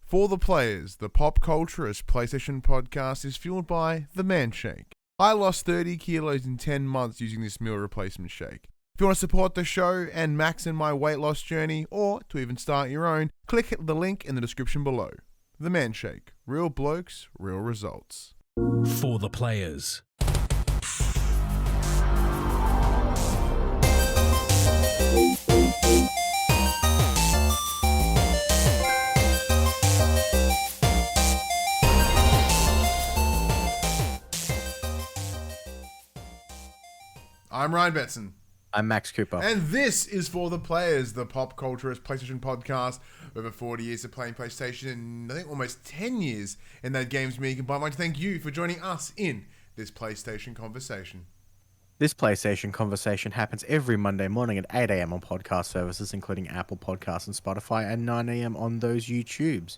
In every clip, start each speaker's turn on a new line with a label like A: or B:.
A: For the players, the pop culturist PlayStation podcast is fueled by the Man Shake. I lost 30 kilos in 10 months using this meal replacement shake. If you want to support the show and max in my weight loss journey, or to even start your own, click the link in the description below. The Man Shake. Real blokes, real results.
B: For the players.
A: I'm Ryan Betson.
C: I'm Max Cooper.
A: And this is For the Players, the pop culturist PlayStation podcast. Over 40 years of playing PlayStation and I think almost 10 years in that games media. But I'd like to thank you for joining us in this PlayStation conversation.
C: This PlayStation conversation happens every Monday morning at 8 a.m. on podcast services, including Apple Podcasts and Spotify, and 9 a.m. on those YouTubes.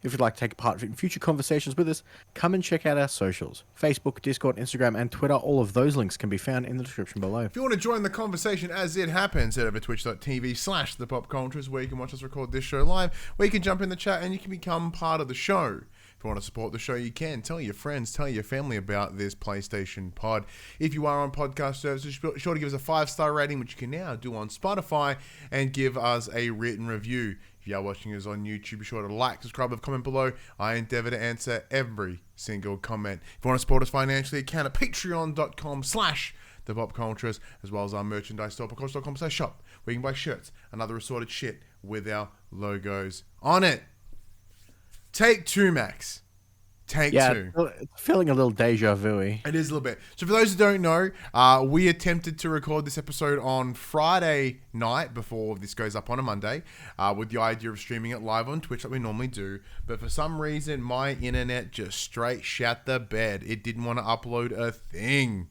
C: If you'd like to take part in future conversations with us, come and check out our socials. Facebook, Discord, Instagram, and Twitter. All of those links can be found in the description below. If
A: you want to join the conversation as it happens, head over to twitch.tv/thepopcultures, where you can watch us record this show live, where you can jump in the chat and you can become part of the show. If you want to support the show, you can. Tell your friends, tell your family about this PlayStation pod. If you are on podcast services, be sure to give us a 5-star rating, which you can now do on Spotify, and give us a written review. If you are watching us on YouTube, be sure to like, subscribe, and comment below. I endeavor to answer every single comment. If you want to support us financially, you can at patreon.com/thepopcultures, as well as our merchandise store, popcultures.com/shop, where you can buy shirts and other assorted shit with our logos on it. Take two, Max. Take two.
C: Feeling a little deja vu-y.
A: It is a little bit. So for those who don't know, we attempted to record this episode on Friday night before this goes up on a Monday, with the idea of streaming it live on Twitch like we normally do. But for some reason, my internet just straight shat the bed. It didn't want to upload a thing.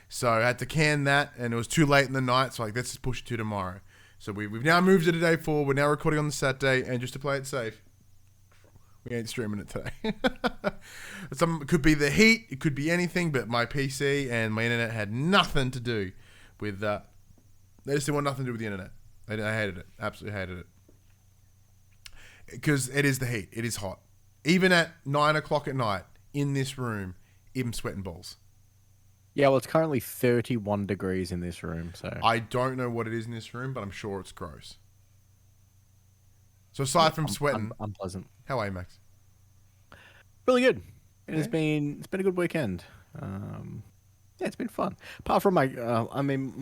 A: So I had to can that, and it was too late in the night, so let's just push it to tomorrow. So we've now moved it a day forward. We're now recording on the Saturday, and just to play it safe, we ain't streaming it today. It could be the heat, it could be anything, but my PC and my internet had nothing to do with that. They just didn't want nothing to do with the internet. I hated it. Absolutely hated it. Because it is the heat. It is hot. Even at 9 o'clock at night, in this room, I'm sweating balls.
C: Yeah, well, it's currently 31 degrees in this room, so...
A: I don't know what it is in this room, but I'm sure it's gross. So aside from sweating...
C: Unpleasant.
A: How are you, Max?
C: Really good. It's been a good weekend. Yeah, it's been fun. Apart from my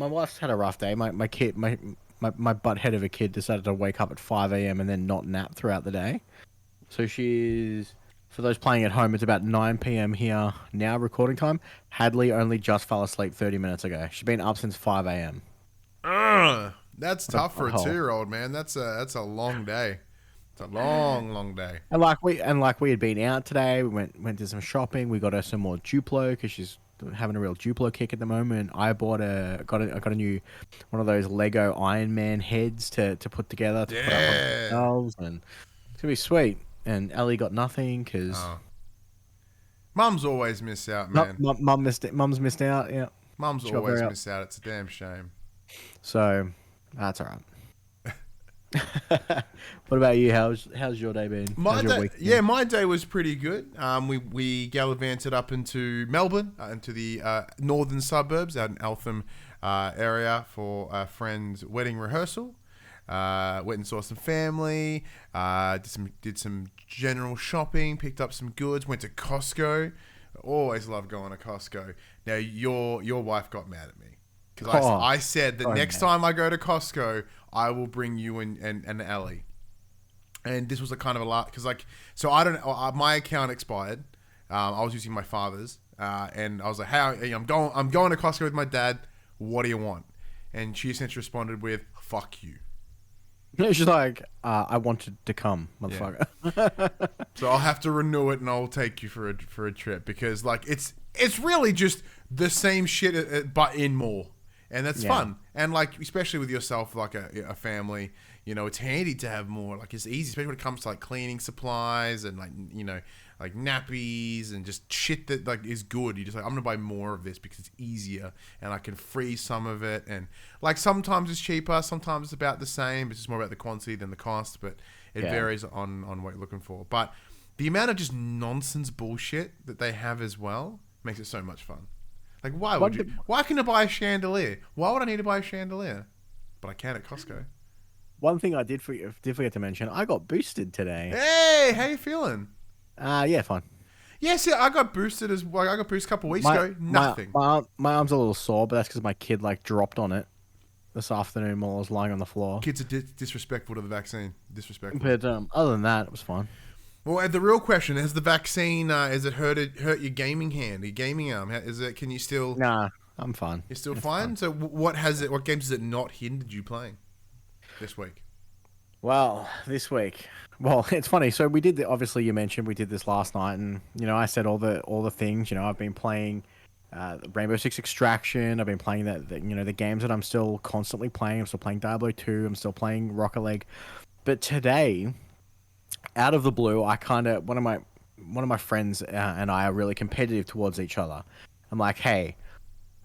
C: wife's had a rough day. My butthead of a kid decided to wake up at 5 a.m. and then not nap throughout the day. So she's, for those playing at home, it's about 9 p.m. here now, recording time. Hadley only just fell asleep 30 minutes ago. She's been up since 5 a.m.
A: That's tough for a 2-year-old, man. That's a long day. It's a long day.
C: And like we had been out today, we went to some shopping. We got her some more Duplo because she's having a real Duplo kick at the moment. I got a new one of those Lego Iron Man heads to put together to put up on the shelves, and it's gonna be sweet. And Ellie got nothing because
A: Mums always miss out, man.
C: Mum's missed out. Yeah,
A: Mums always miss out. It's a damn shame.
C: So that's all right. What about you? How's your day been?
A: My day was pretty good. We gallivanted up into Melbourne, into the northern suburbs, out in Eltham area for a friend's wedding rehearsal. Went and saw some family. Did some general shopping. Picked up some goods. Went to Costco. Always love going to Costco. Now your wife got mad at me. Because I said that next time I go to Costco, I will bring you and Ellie. And this was a kind of a lot because so I don't know. My account expired. I was using my father's, and I was like, "Hey, I'm going to Costco with my dad. What do you want?" And she essentially responded with, "Fuck you."
C: She's like, "I wanted to come, motherfucker."
A: Yeah. So I'll have to renew it, and I'll take you for a trip because it's really just the same shit, but in more. And that's fun. And especially with yourself, a family, it's handy to have more. It's easy, especially when it comes to cleaning supplies and nappies and just shit that is good. You just I'm gonna buy more of this because it's easier and I can freeze some of it. And sometimes it's cheaper, sometimes it's about the same. It's just more about the quantity than the cost. But It varies on what you're looking for. But the amount of just nonsense bullshit that they have as well makes it so much fun. Like, why can I buy a chandelier? Why would I need to buy a chandelier? But I can at Costco.
C: One thing I did forget to mention, I got boosted today.
A: Hey, how you feeling?
C: Yeah, fine.
A: Yes, yeah, I got boosted as well. I got boosted a couple of weeks ago. Nothing.
C: My arm's a little sore, but that's because my kid dropped on it this afternoon while I was lying on the floor.
A: Kids are disrespectful to the vaccine. Disrespectful.
C: But other than that, it was fine.
A: Well, the real question is: the vaccine has it hurt your gaming hand, your gaming arm? Can you still?
C: Nah, I'm fine.
A: You're still fine. So what games has it not hindered you playing this week?
C: Well, this week. Well, it's funny. So we did obviously you mentioned we did this last night, and I said all the things. I've been playing Rainbow Six Extraction. I've been playing the games that I'm still constantly playing. I'm still playing Diablo 2. I'm still playing Rocket League. But today, out of the blue, I one of my friends and I are really competitive towards each other. I'm like, hey,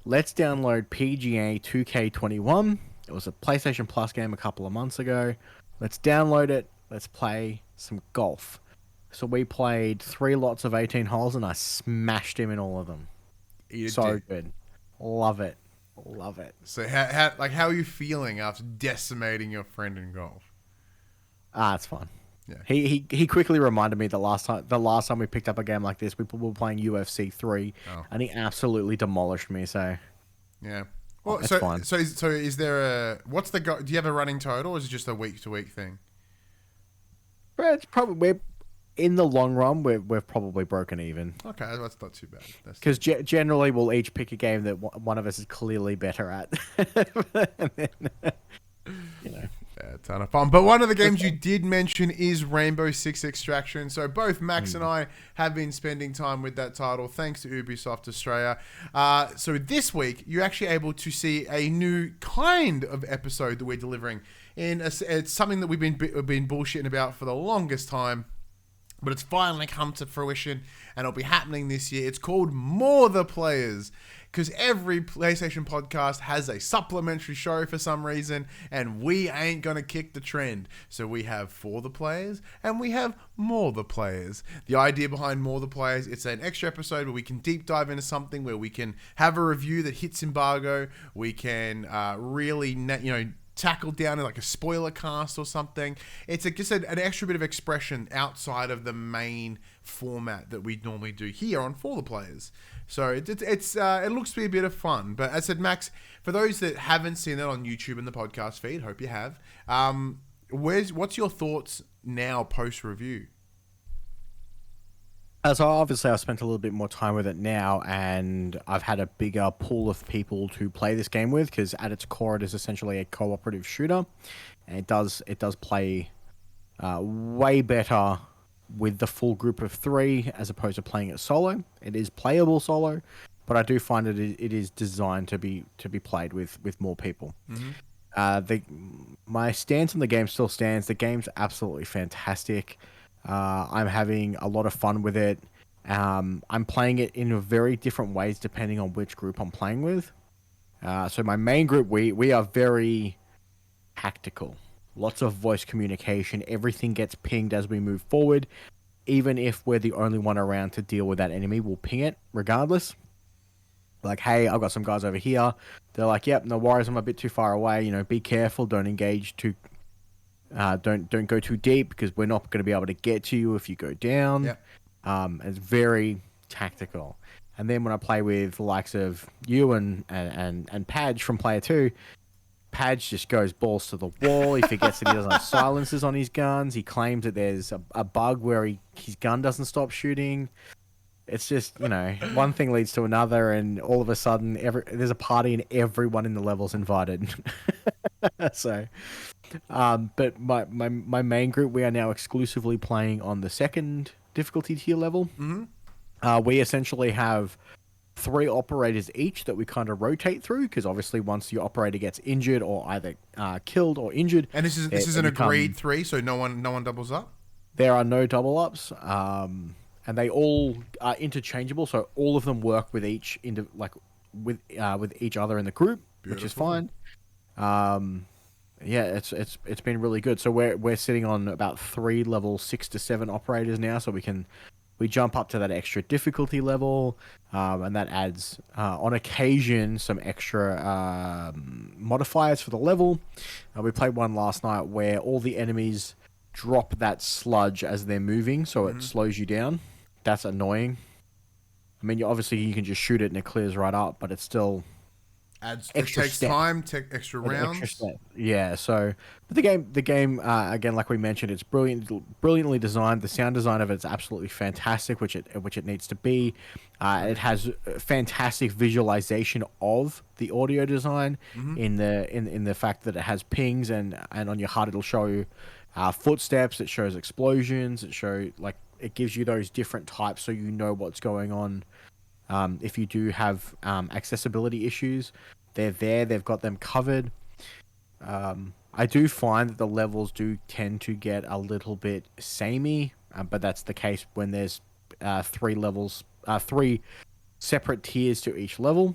C: let's download PGA 2K21. It was a PlayStation Plus game a couple of months ago. Let's download it. Let's play some golf. So we played 3 lots of 18 holes, and I smashed him in all of them. Good. Love it.
A: So how are you feeling after decimating your friend in golf?
C: It's fun.
A: Yeah.
C: He quickly reminded me the last time we picked up a game like this, we were playing UFC 3, and he absolutely demolished me. So
A: yeah. Well,
C: it's fine.
A: So is there what's the do you have a running total, or is it just a week to week thing?
C: Well, it's probably in the long run we've probably broken even.
A: Okay, that's not too bad.
C: Because generally we'll each pick a game that one of us is clearly better at. And then,
A: Yeah, a ton of fun. But one of the games you did mention is Rainbow Six Extraction. So both Max and I have been spending time with that title, thanks to Ubisoft Australia. So this week, you're actually able to see a new kind of episode that we're delivering. It's something that we've been bullshitting about for the longest time, but it's finally come to fruition, and it'll be happening this year. It's called More the Players, because every PlayStation podcast has a supplementary show for some reason, and we ain't going to kick the trend. So we have For the Players, and we have More the Players. The idea behind More the Players, it's an extra episode where we can deep dive into something, where we can have a review that hits embargo. We can really, tackle down in like a spoiler cast or something. It's just an extra bit of expression outside of the main format that we normally do here on For the Players. So it looks to be a bit of fun. But as I said, Max, for those that haven't seen it on YouTube and the podcast feed, hope you have. What's your thoughts now post review?
C: So obviously I've spent a little bit more time with it now, and I've had a bigger pool of people to play this game with, because at its core it is essentially a cooperative shooter, and it does play way better with the full group of 3 as opposed to playing it solo. It is playable solo, but I do find it is designed to be played with more people. Mm-hmm. My stance on the game still stands. The game's absolutely fantastic. I'm having a lot of fun with it. I'm playing it in very different ways depending on which group I'm playing with. So my main group, we are very tactical. Lots of voice communication. Everything gets pinged as we move forward. Even if we're the only one around to deal with that enemy, we'll ping it regardless. Like, hey, I've got some guys over here. They're like, yep, no worries, I'm a bit too far away. Be careful. Don't engage too... Don't go too deep, because we're not going to be able to get to you if you go down.
A: Yep.
C: It's very tactical. And then when I play with the likes of you and Padge from Player 2, Padge just goes balls to the wall. He forgets that he doesn't have silencers on his guns. He claims that there's a bug where his gun doesn't stop shooting. It's just, one thing leads to another, and all of a sudden there's a party and everyone in the level's invited. So, but my main group, we are now exclusively playing on the 2nd difficulty tier level. Mm-hmm. We essentially have 3 operators each that we kind of rotate through, because obviously once your operator gets injured or either killed or injured,
A: and this is an agreed 3, so no one doubles up.
C: There are no double ups, and they all are interchangeable, so all of them work with each with each other in the group. Beautiful. Which is fine. Yeah, it's been really good. So we're sitting on about 3 level 6 to 7 operators now, so we jump up to that extra difficulty level, and that adds on occasion some extra modifiers for the level. We played one last night where all the enemies drop that sludge as they're moving, so it slows you down. That's annoying. I mean, obviously you can just shoot it and it clears right up, but it's still
A: It
C: extra
A: takes
C: step.
A: time, extra
C: An
A: rounds.
C: extra step. Yeah, so but the game again, like we mentioned, it's brilliantly designed. The sound design of it's absolutely fantastic, which it needs to be. It has fantastic visualization of the audio design in the fact that it has pings, and on your HUD it'll show you footsteps. It shows explosions. It gives you those different types, so you know what's going on. If you do have accessibility issues, they're there. They've got them covered. I do find that the levels do tend to get a little bit samey, but that's the case when there's 3 separate tiers to each level.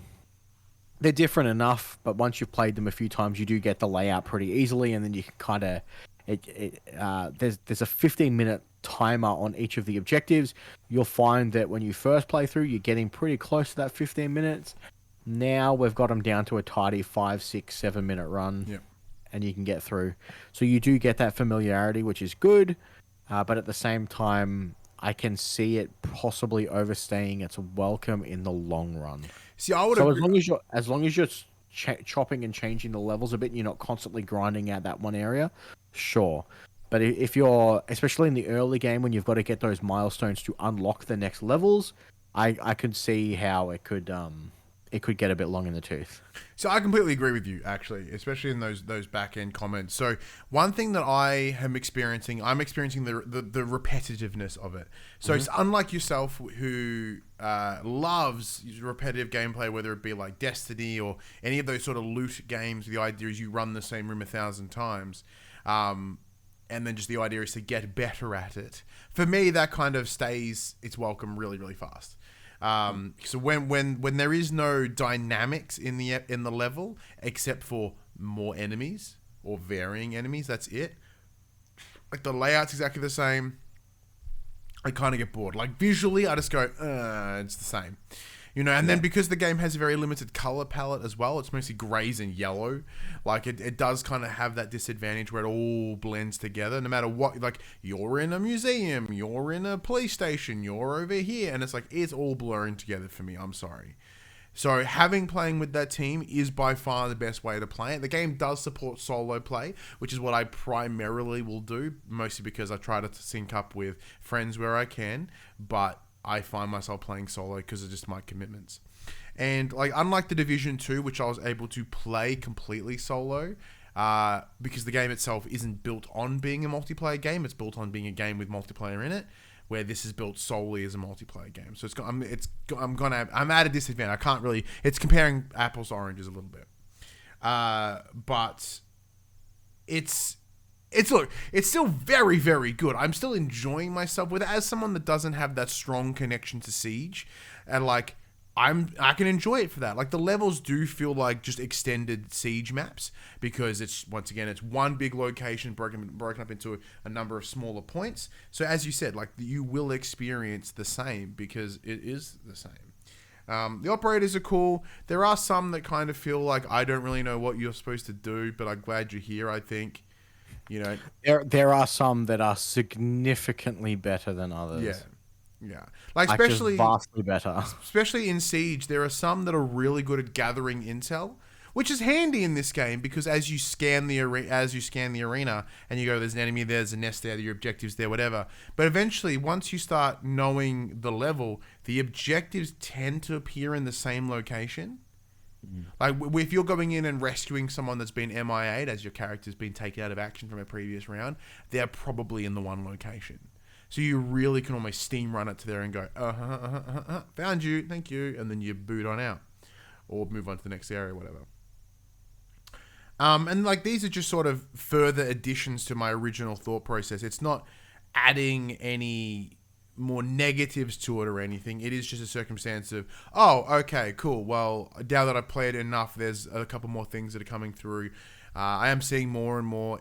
C: They're different enough, but once you've played them a few times, you do get the layout pretty easily, and then you can kind of there's a 15-minute timer on each of the objectives. You'll find that when you first play through, you're getting pretty close to that 15 minutes. Now we've got them down to a tidy 5, 6, 7-minute run, and you can get through. So you do get that familiarity, which is good, but at the same time, I can see it possibly overstaying its welcome in the long run.
A: See, I would
C: So
A: agree.
C: as long as you're chopping and changing the levels a bit, and you're not constantly grinding out that one area, sure. But if you're, especially in the early game when you've got to get those milestones to unlock the next levels, I could see how it could get a bit long in the tooth.
A: So I completely agree with you, actually, especially in those back end comments. So one thing that I'm experiencing the repetitiveness of it. So it's unlike yourself, who loves repetitive gameplay, whether it be like Destiny or any of those sort of loot games. The idea is you run the same room 1,000 times. And then just the idea is to get better at it. For me, that kind of stays its welcome really, really fast. So when there is no dynamics in the level except for more enemies or varying enemies, that's it. Like the layout's exactly the same. I kind of get bored. Like visually, I just go, it's the same. And then because the game has a very limited color palette as well, it's mostly grays and yellow. Like it does kind of have that disadvantage where it all blends together. No matter what, like you're in a museum, you're in a PlayStation, you're over here, and it's all blurring together for me. I'm sorry. So playing with that team is by far the best way to play it. The game does support solo play, which is what I primarily will do, mostly because I try to sync up with friends where I can, but I find myself playing solo because of just my commitments. And unlike the Division 2, which I was able to play completely solo, because the game itself isn't built on being a multiplayer game, it's built on being a game with multiplayer in it, where this is built solely as a multiplayer game. So I'm at a disadvantage. I can't really. It's comparing apples to oranges a little bit, but it's still very, very good. I'm still enjoying myself with it as someone that doesn't have that strong connection to Siege, and I can enjoy it for that. Like the levels do feel like just extended Siege maps because it's one big location broken up into a number of smaller points. So as you said, you will experience the same because it is the same. The operators are cool. There are some that kind of feel like I don't really know what you're supposed to do, but I'm glad you're here, I think.
C: There are some that are significantly better than others.
A: Yeah.
C: Just vastly better.
A: Especially in Siege, there are some that are really good at gathering intel, which is handy in this game because as you scan the arena and you go, there's an enemy, there's a nest there, your objectives there, whatever. But eventually, once you start knowing the level, the objectives tend to appear in the same location. Like if you're going in and rescuing someone that's been MIA'd as your character's been taken out of action from a previous round, they're probably in the one location. So you really can almost steam run it to there and go, found you, thank you, and then you boot on out or move on to the next area, whatever. And these are just sort of further additions to my original thought process. It's not adding any more negatives to it or anything. It is just a circumstance of, oh, okay, cool. Well, now that I've played enough, there's a couple more things that are coming through. I am seeing more and more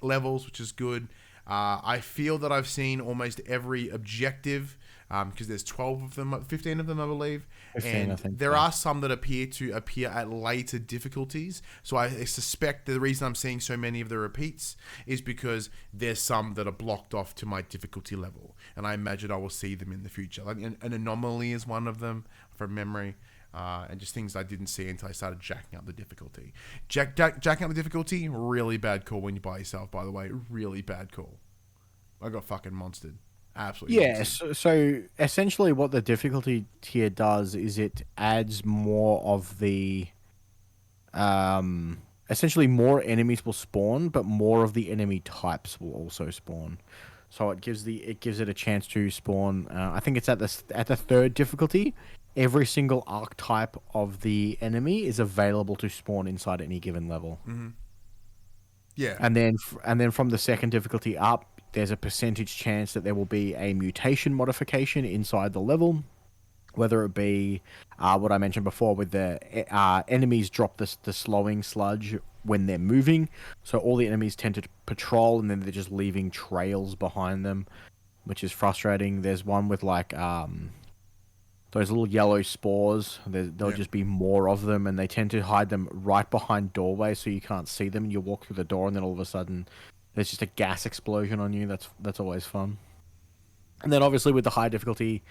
A: levels, which is good. I feel that I've seen almost every objective because there's 12 of them, 15 of them, I believe.
C: 15,
A: and
C: I think,
A: there
C: yeah.
A: are some that appear at later difficulties. So I suspect the reason I'm seeing so many of the repeats is because there's some that are blocked off to my difficulty level. And I imagine I will see them in the future. Like an anomaly is one of them from memory. And just things I didn't see until I started jacking up the difficulty. Jacking up the difficulty, really bad call when you're by yourself, by the way. Really bad call. I got fucking monstered. Absolutely.
C: Yeah,
A: monstered.
C: so essentially what the difficulty tier does is it adds more of the essentially more enemies will spawn, but more of the enemy types will also spawn. So it gives it a chance to spawn. I think it's at the third difficulty. Every single archetype of the enemy is available to spawn inside any given level.
A: Mm-hmm. Yeah.
C: And then from the second difficulty up, there's a percentage chance that there will be a mutation modification inside the level, whether it be what I mentioned before with the enemies drop the slowing sludge when they're moving, so all the enemies tend to patrol and then they're just leaving trails behind them, which is frustrating. There's one with like those little yellow spores. There'll just be more of them, and they tend to hide them right behind doorways, so you can't see them. And you walk through the door, and then all of a sudden, there's just a gas explosion on you. That's always fun. And then obviously with the high difficulty,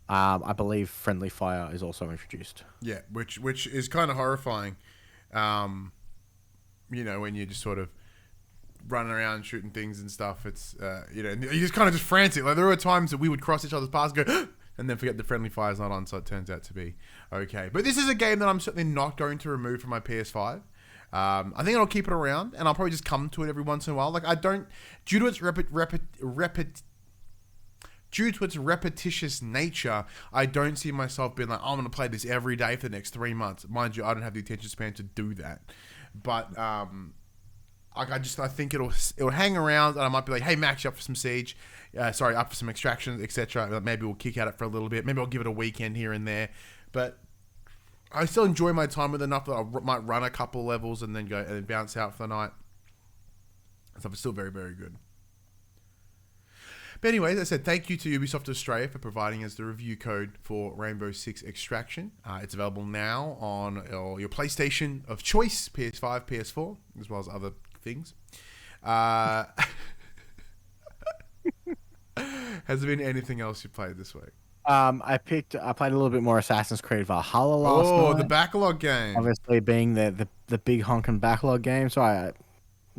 C: I believe friendly fire is also introduced.
A: Yeah, which is kind of horrifying. When you're just sort of running around shooting things and stuff. It's you're just kind of just frantic. Like there were times that we would cross each other's paths, and go. And then forget the friendly fire's not on, so it turns out to be okay. But this is a game that I'm certainly not going to remove from my PS5. I think I'll keep it around, and I'll probably just come to it every once in a while. Like I don't, due to its repetitious nature, I don't see myself being like, oh, I'm going to play this every day for the next 3 months. Mind you, I don't have the attention span to do that. But I think it'll hang around, and I might be like, hey, Max, you up for some Siege? Up for some Extraction, etc. Maybe we'll kick at it for a little bit. Maybe I'll give it a weekend here and there. But I still enjoy my time with enough that I might run a couple levels and then go and then bounce out for the night. So it's still very, very good. But anyways, I said thank you to Ubisoft Australia for providing us the review code for Rainbow Six Extraction. It's available now on your PlayStation of choice, PS5, PS4, as well as other things. Has there been anything else you played this week?
C: I played a little bit more Assassin's Creed Valhalla last night.
A: Oh, the Backlog game.
C: Obviously being the big honkin' Backlog game. So I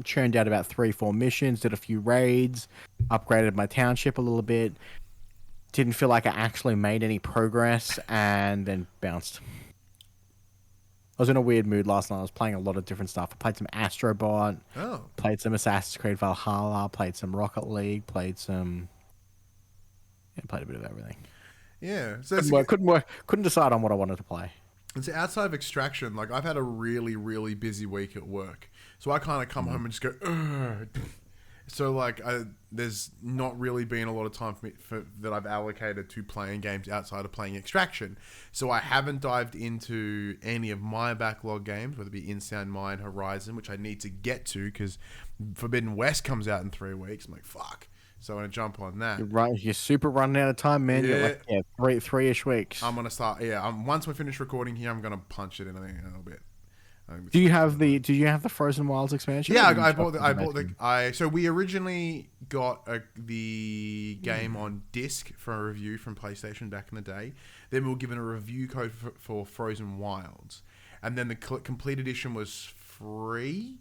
C: churned out about 3-4 missions, did a few raids, upgraded my township a little bit. Didn't feel like I actually made any progress, and then bounced. I was in a weird mood last night. I was playing a lot of different stuff. I played some Astrobot.
A: Oh.
C: Played some Assassin's Creed Valhalla. Played some Rocket League. Played a bit of everything.
A: Yeah. So
C: couldn't decide on what I wanted to play.
A: And so outside of Extraction, like I've had a really, really busy week at work. So I kind of come home and just go, ugh. So like there's not really been a lot of time that I've allocated to playing games outside of playing Extraction. So I haven't dived into any of my Backlog games, whether it be Insound Mind, Horizon, which I need to get to because Forbidden West comes out in 3 weeks. I'm like, fuck. So I'm going to jump on that.
C: You're super running out of time, man.
A: Yeah.
C: You're like, three-ish weeks.
A: I'm going to start, once we finish recording here, I'm going to punch it in, I think, a little bit.
C: Do you have the Frozen Wilds expansion?
A: Yeah, so we originally got the game on disc for a review from PlayStation back in the day. Then we were given a review code for Frozen Wilds. And then the complete edition was free.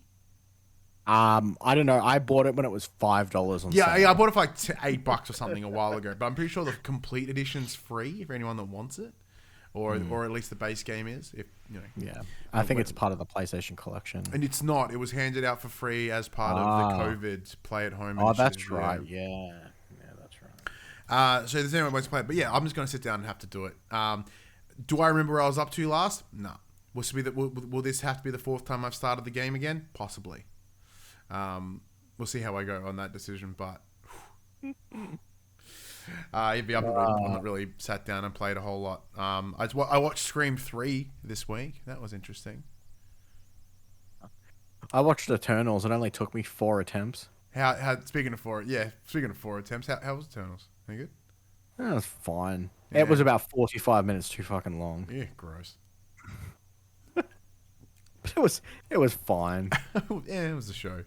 C: I don't know. I bought it when it was $5 on sale.
A: Yeah, I bought it for like $8 or something a while ago. But I'm pretty sure the complete edition's free for anyone that wants it, or at least the base game is.
C: Yeah, I think it's part of the PlayStation collection.
A: And it's not. It was handed out for free as part of the COVID play at home.
C: Oh, that's right. Yeah, that's
A: right. So there's anyone wants to play it, but yeah, I'm just going to sit down and have to do it. Do I remember where I was up to last? No. Will this have to be the 4th time I've started the game again? Possibly. We'll see how I go on that decision, but I'm not really sat down and played a whole lot. I watched Scream 3 this week. That was interesting.
C: I watched Eternals. It only took me 4 attempts.
A: Speaking of 4 attempts, how was Eternals? Any good?
C: That was fine.
A: Yeah.
C: It was about 45 minutes too fucking long.
A: Yeah, gross.
C: But it was fine.
A: Yeah, it was a show.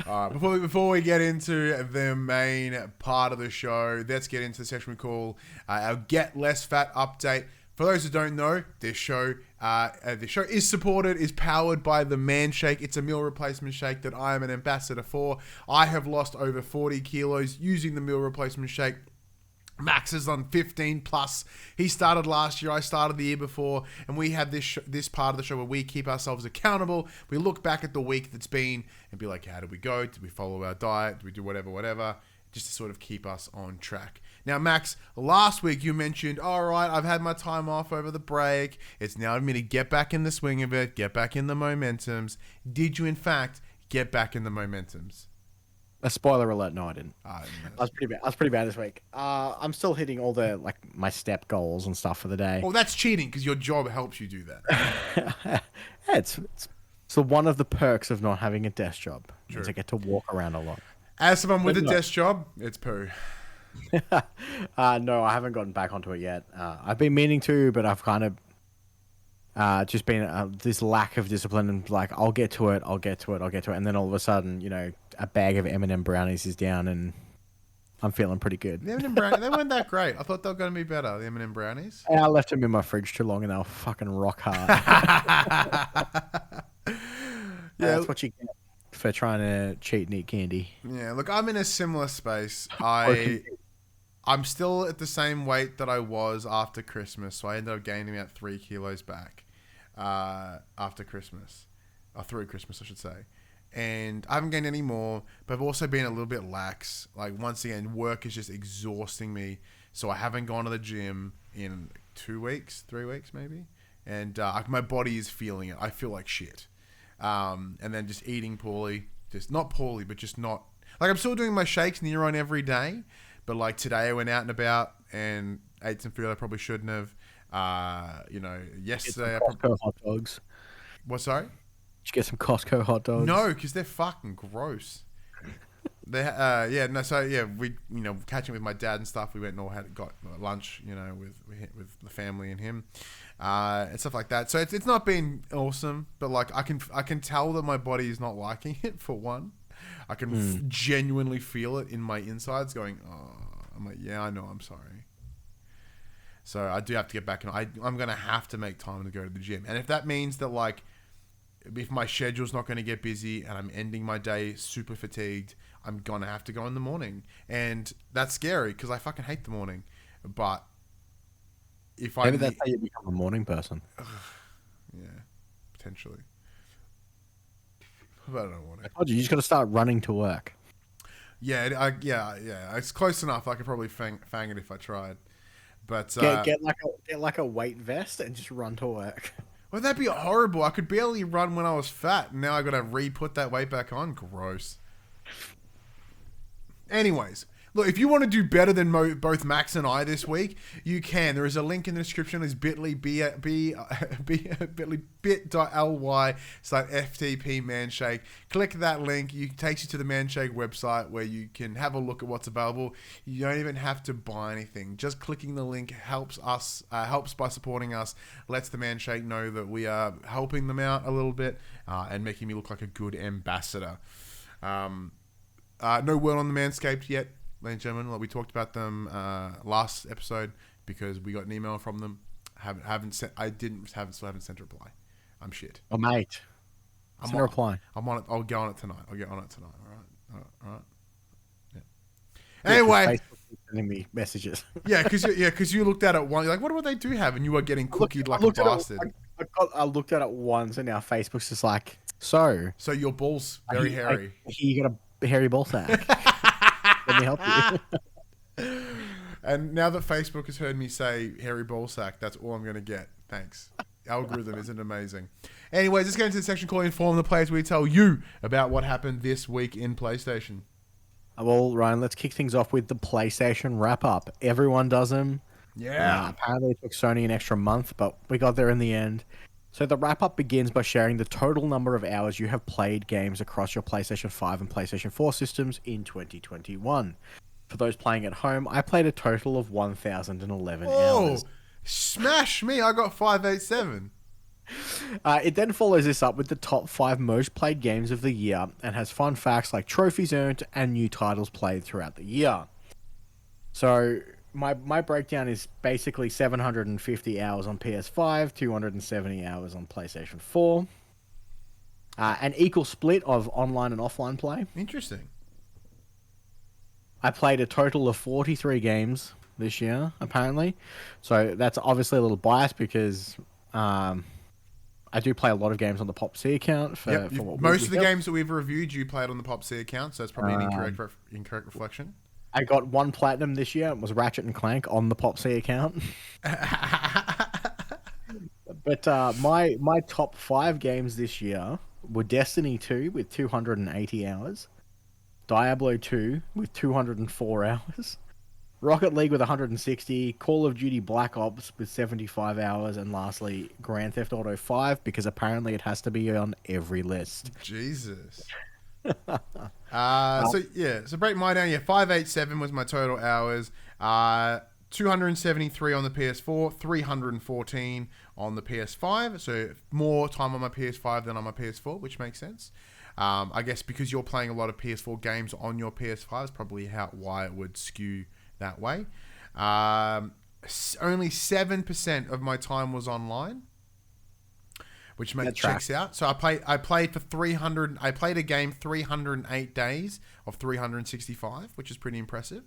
A: Before we get into the main part of the show, let's get into the section we call our Get Less Fat update. For those who don't know, this show is powered by the Man Shake. It's a meal replacement shake that I am an ambassador for. I have lost over 40 kilos using the meal replacement shake. Max is on 15 plus. He started last year. I started the year before, and we have this part of the show where we keep ourselves accountable. We look back at the week that's been and be like, how did we go? Did we follow our diet? Did we do whatever, just to sort of keep us on track. Now, Max, last week you mentioned, all right, I've had my time off over the break. It's now me to get back in the swing of it, get back in the momentums. Did you, in fact, get back in the momentums?
C: A spoiler alert, no, I didn't.
A: I
C: was pretty bad this week. I'm still hitting all the my step goals and stuff for the day.
A: Well, that's cheating because your job helps you do that.
C: Yeah, it's one of the perks of not having a desk job. Is I get to walk around a lot.
A: As someone with a desk job, it's poo.
C: No, I haven't gotten back onto it yet. I've been meaning to, but I've kind of just been this lack of discipline and I'll get to it, and then all of a sudden, a bag of M&M brownies is down and I'm feeling pretty good.
A: The M&M brownies, they weren't that great. I thought they were going to be better, the M&M brownies.
C: I left them in my fridge too long and they were fucking rock hard. That's what you get for trying to cheat and eat candy.
A: Yeah, look, I'm in a similar space. I'm still at the same weight that I was after Christmas, so I ended up gaining about 3 kilos back after Christmas. Or through Christmas, I should say. And I haven't gained any more, but I've also been a little bit lax. Once again, work is just exhausting me, so I haven't gone to the gym in 2 weeks, 3 weeks maybe. And my body is feeling it. I feel like shit. And then just eating poorly. Just not poorly, but just not... I'm still doing my shakes near on every day, but today I went out and about and ate some food I probably shouldn't have. Yesterday...
C: Costco hot dogs.
A: What, sorry?
C: Did you get some Costco hot dogs?
A: No, because they're fucking gross. We, catching with my dad and stuff, we went and got lunch, with the family and him, and stuff like that. So it's not been awesome, but I can tell that my body is not liking it. For one, I can genuinely feel it in my insides going, oh, I'm like, yeah, I know, I'm sorry. So I do have to get back, and I'm gonna have to make time to go to the gym, and if that means that if my schedule's not going to get busy and I'm ending my day super fatigued, I'm going to have to go in the morning. And that's scary because I fucking hate the morning. But if
C: Maybe that's how you become a morning person.
A: Yeah, potentially. But I don't want to.
C: I told you just got to start running to work.
A: Yeah. It's close enough. I could probably fang it if I tried. But
C: get like a weight vest and just run to work.
A: Well, that'd be horrible. I could barely run when I was fat, and now I got to re-put that weight back on. Gross. Anyways, look, if you want to do better than both Max and I this week, you can. There is a link in the description. It's bit.ly/FTP Manshake. Click that link. It takes you to the Manshake website where you can have a look at what's available. You don't even have to buy anything. Just clicking the link helps by supporting us, lets the Manshake know that we are helping them out a little bit and making me look like a good ambassador. No word on the Manscaped yet. Ladies and gentlemen, we talked about them last episode because we got an email from them. Still haven't sent a reply. I'm shit.
C: Oh, mate. Send a reply.
A: I'm on it. I'll get on it tonight. All right. Yeah. Anyway,
C: Facebook sending me messages.
A: because you looked at it once. You're like, what do they do have? And you were getting cookied like a bastard.
C: I looked at it once, and now Facebook's just like, so
A: your balls very hairy.
C: You got a hairy ball sack. Let me help you.
A: And now that Facebook has heard me say hairy ballsack, that's all I'm going to get. Thanks. Algorithm isn't amazing. Anyways, let's get into the section called Inform the Players. We tell you about what happened this week in PlayStation.
C: Well, Ryan, let's kick things off with the PlayStation wrap-up. Everyone does them.
A: Yeah.
C: Apparently it took Sony an extra month, but we got there in the end. So the wrap-up begins by sharing the total number of hours you have played games across your PlayStation 5 and PlayStation 4 systems in 2021. For those playing at home, I played a total of 1,011 hours.
A: Smash me! I got 587.
C: It then follows this up with the top 5 most played games of the year and has fun facts like trophies earned and new titles played throughout the year. So my breakdown is basically 750 hours on PS5, 270 hours on PlayStation 4. An equal split of online and offline play.
A: Interesting.
C: I played a total of 43 games this year, apparently. So that's obviously a little biased because I do play a lot of games on the PopC account.
A: Most of the games that we've reviewed, you played on the PopC account, so that's probably an incorrect reflection.
C: I got 1 platinum this year. It was Ratchet and Clank on the PopC account. But my top 5 games this year were Destiny 2 with 280 hours, Diablo 2 with 204 hours, Rocket League with 160, Call of Duty Black Ops with 75 hours, and lastly, Grand Theft Auto 5, because apparently it has to be on every list.
A: Jesus. So break my down. 587 was my total hours. 273 on the PS4, 314 on the PS5. So more time on my PS5 than on my PS4, which makes sense. I guess because you're playing a lot of PS4 games on your PS5 is probably why it would skew that way. Only 7% of my time was online, which checks out. So I played for 300. I played a game 308 days of 365, which is pretty impressive.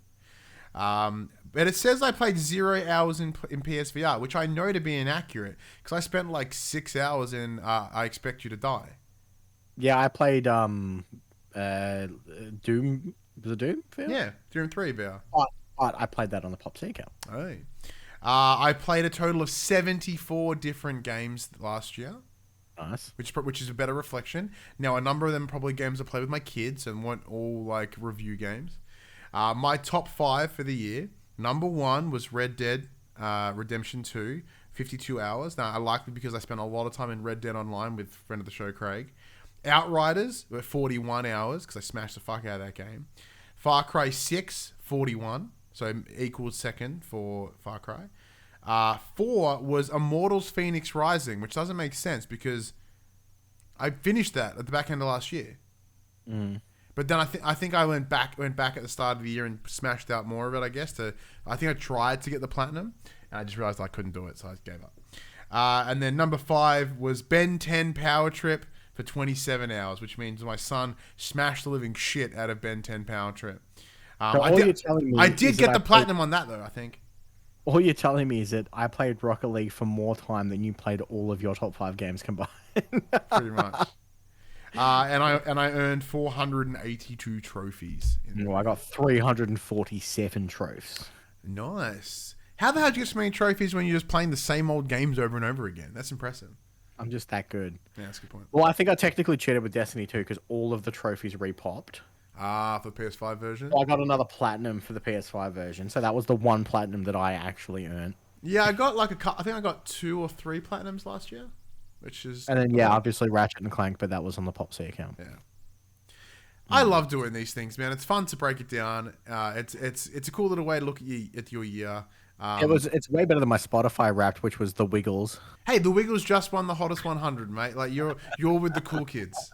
A: But it says I played 0 hours in PSVR, which I know to be inaccurate because I spent like 6 hours in I Expect You to Die.
C: Yeah, I played Doom. Was it Doom? VR?
A: Yeah, Doom 3 VR.
C: But I played that on the PopC account.
A: Oh. I played a total of 74 different games last year.
C: Nice.
A: Which is a better reflection. Now, a number of them are probably games I play with my kids and weren't all like review games. My top 5 for the year. Number 1 was Red Dead Redemption 2, 52 hours. Now, I liked it because I spent a lot of time in Red Dead Online with friend of the show, Craig. Outriders were 41 hours because I smashed the fuck out of that game. Far Cry 6, 41. So equals second for Far Cry. 4 was Immortals Phoenix Rising, which doesn't make sense because I finished that at the back end of last year. But then I think I went back at the start of the year and smashed out more of it, I guess. I think I tried to get the platinum, and I just realized I couldn't do it, so I just gave up. And then number 5 was Ben 10 Power Trip for 27 hours, which means my son smashed the living shit out of Ben 10 Power Trip. I did get the platinum on that, though, I think.
C: All you're telling me is that I played Rocket League for more time than you played all of your top 5 games combined.
A: Pretty much. And I earned 482 trophies.
C: I got 347 trophies.
A: Nice. How the hell did you get so many trophies when you're just playing the same old games over and over again? That's impressive.
C: I'm just that good.
A: Yeah, that's a good point.
C: Well, I think I technically cheated with Destiny 2 because all of the trophies repopped.
A: For the PS5 version?
C: I got another platinum for the PS5 version, so that was the 1 platinum that I actually earned.
A: Yeah, I got I think I got 2 or 3 platinums last year, which is...
C: And then, obviously Ratchet and Clank, but that was on the PopC account.
A: Yeah. I love doing these things, man. It's fun to break it down. It's a cool little way to look at your year.
C: It's way better than my Spotify Wrapped, which was The Wiggles.
A: Hey, The Wiggles just won the hottest 100, mate. Like you're with the cool kids.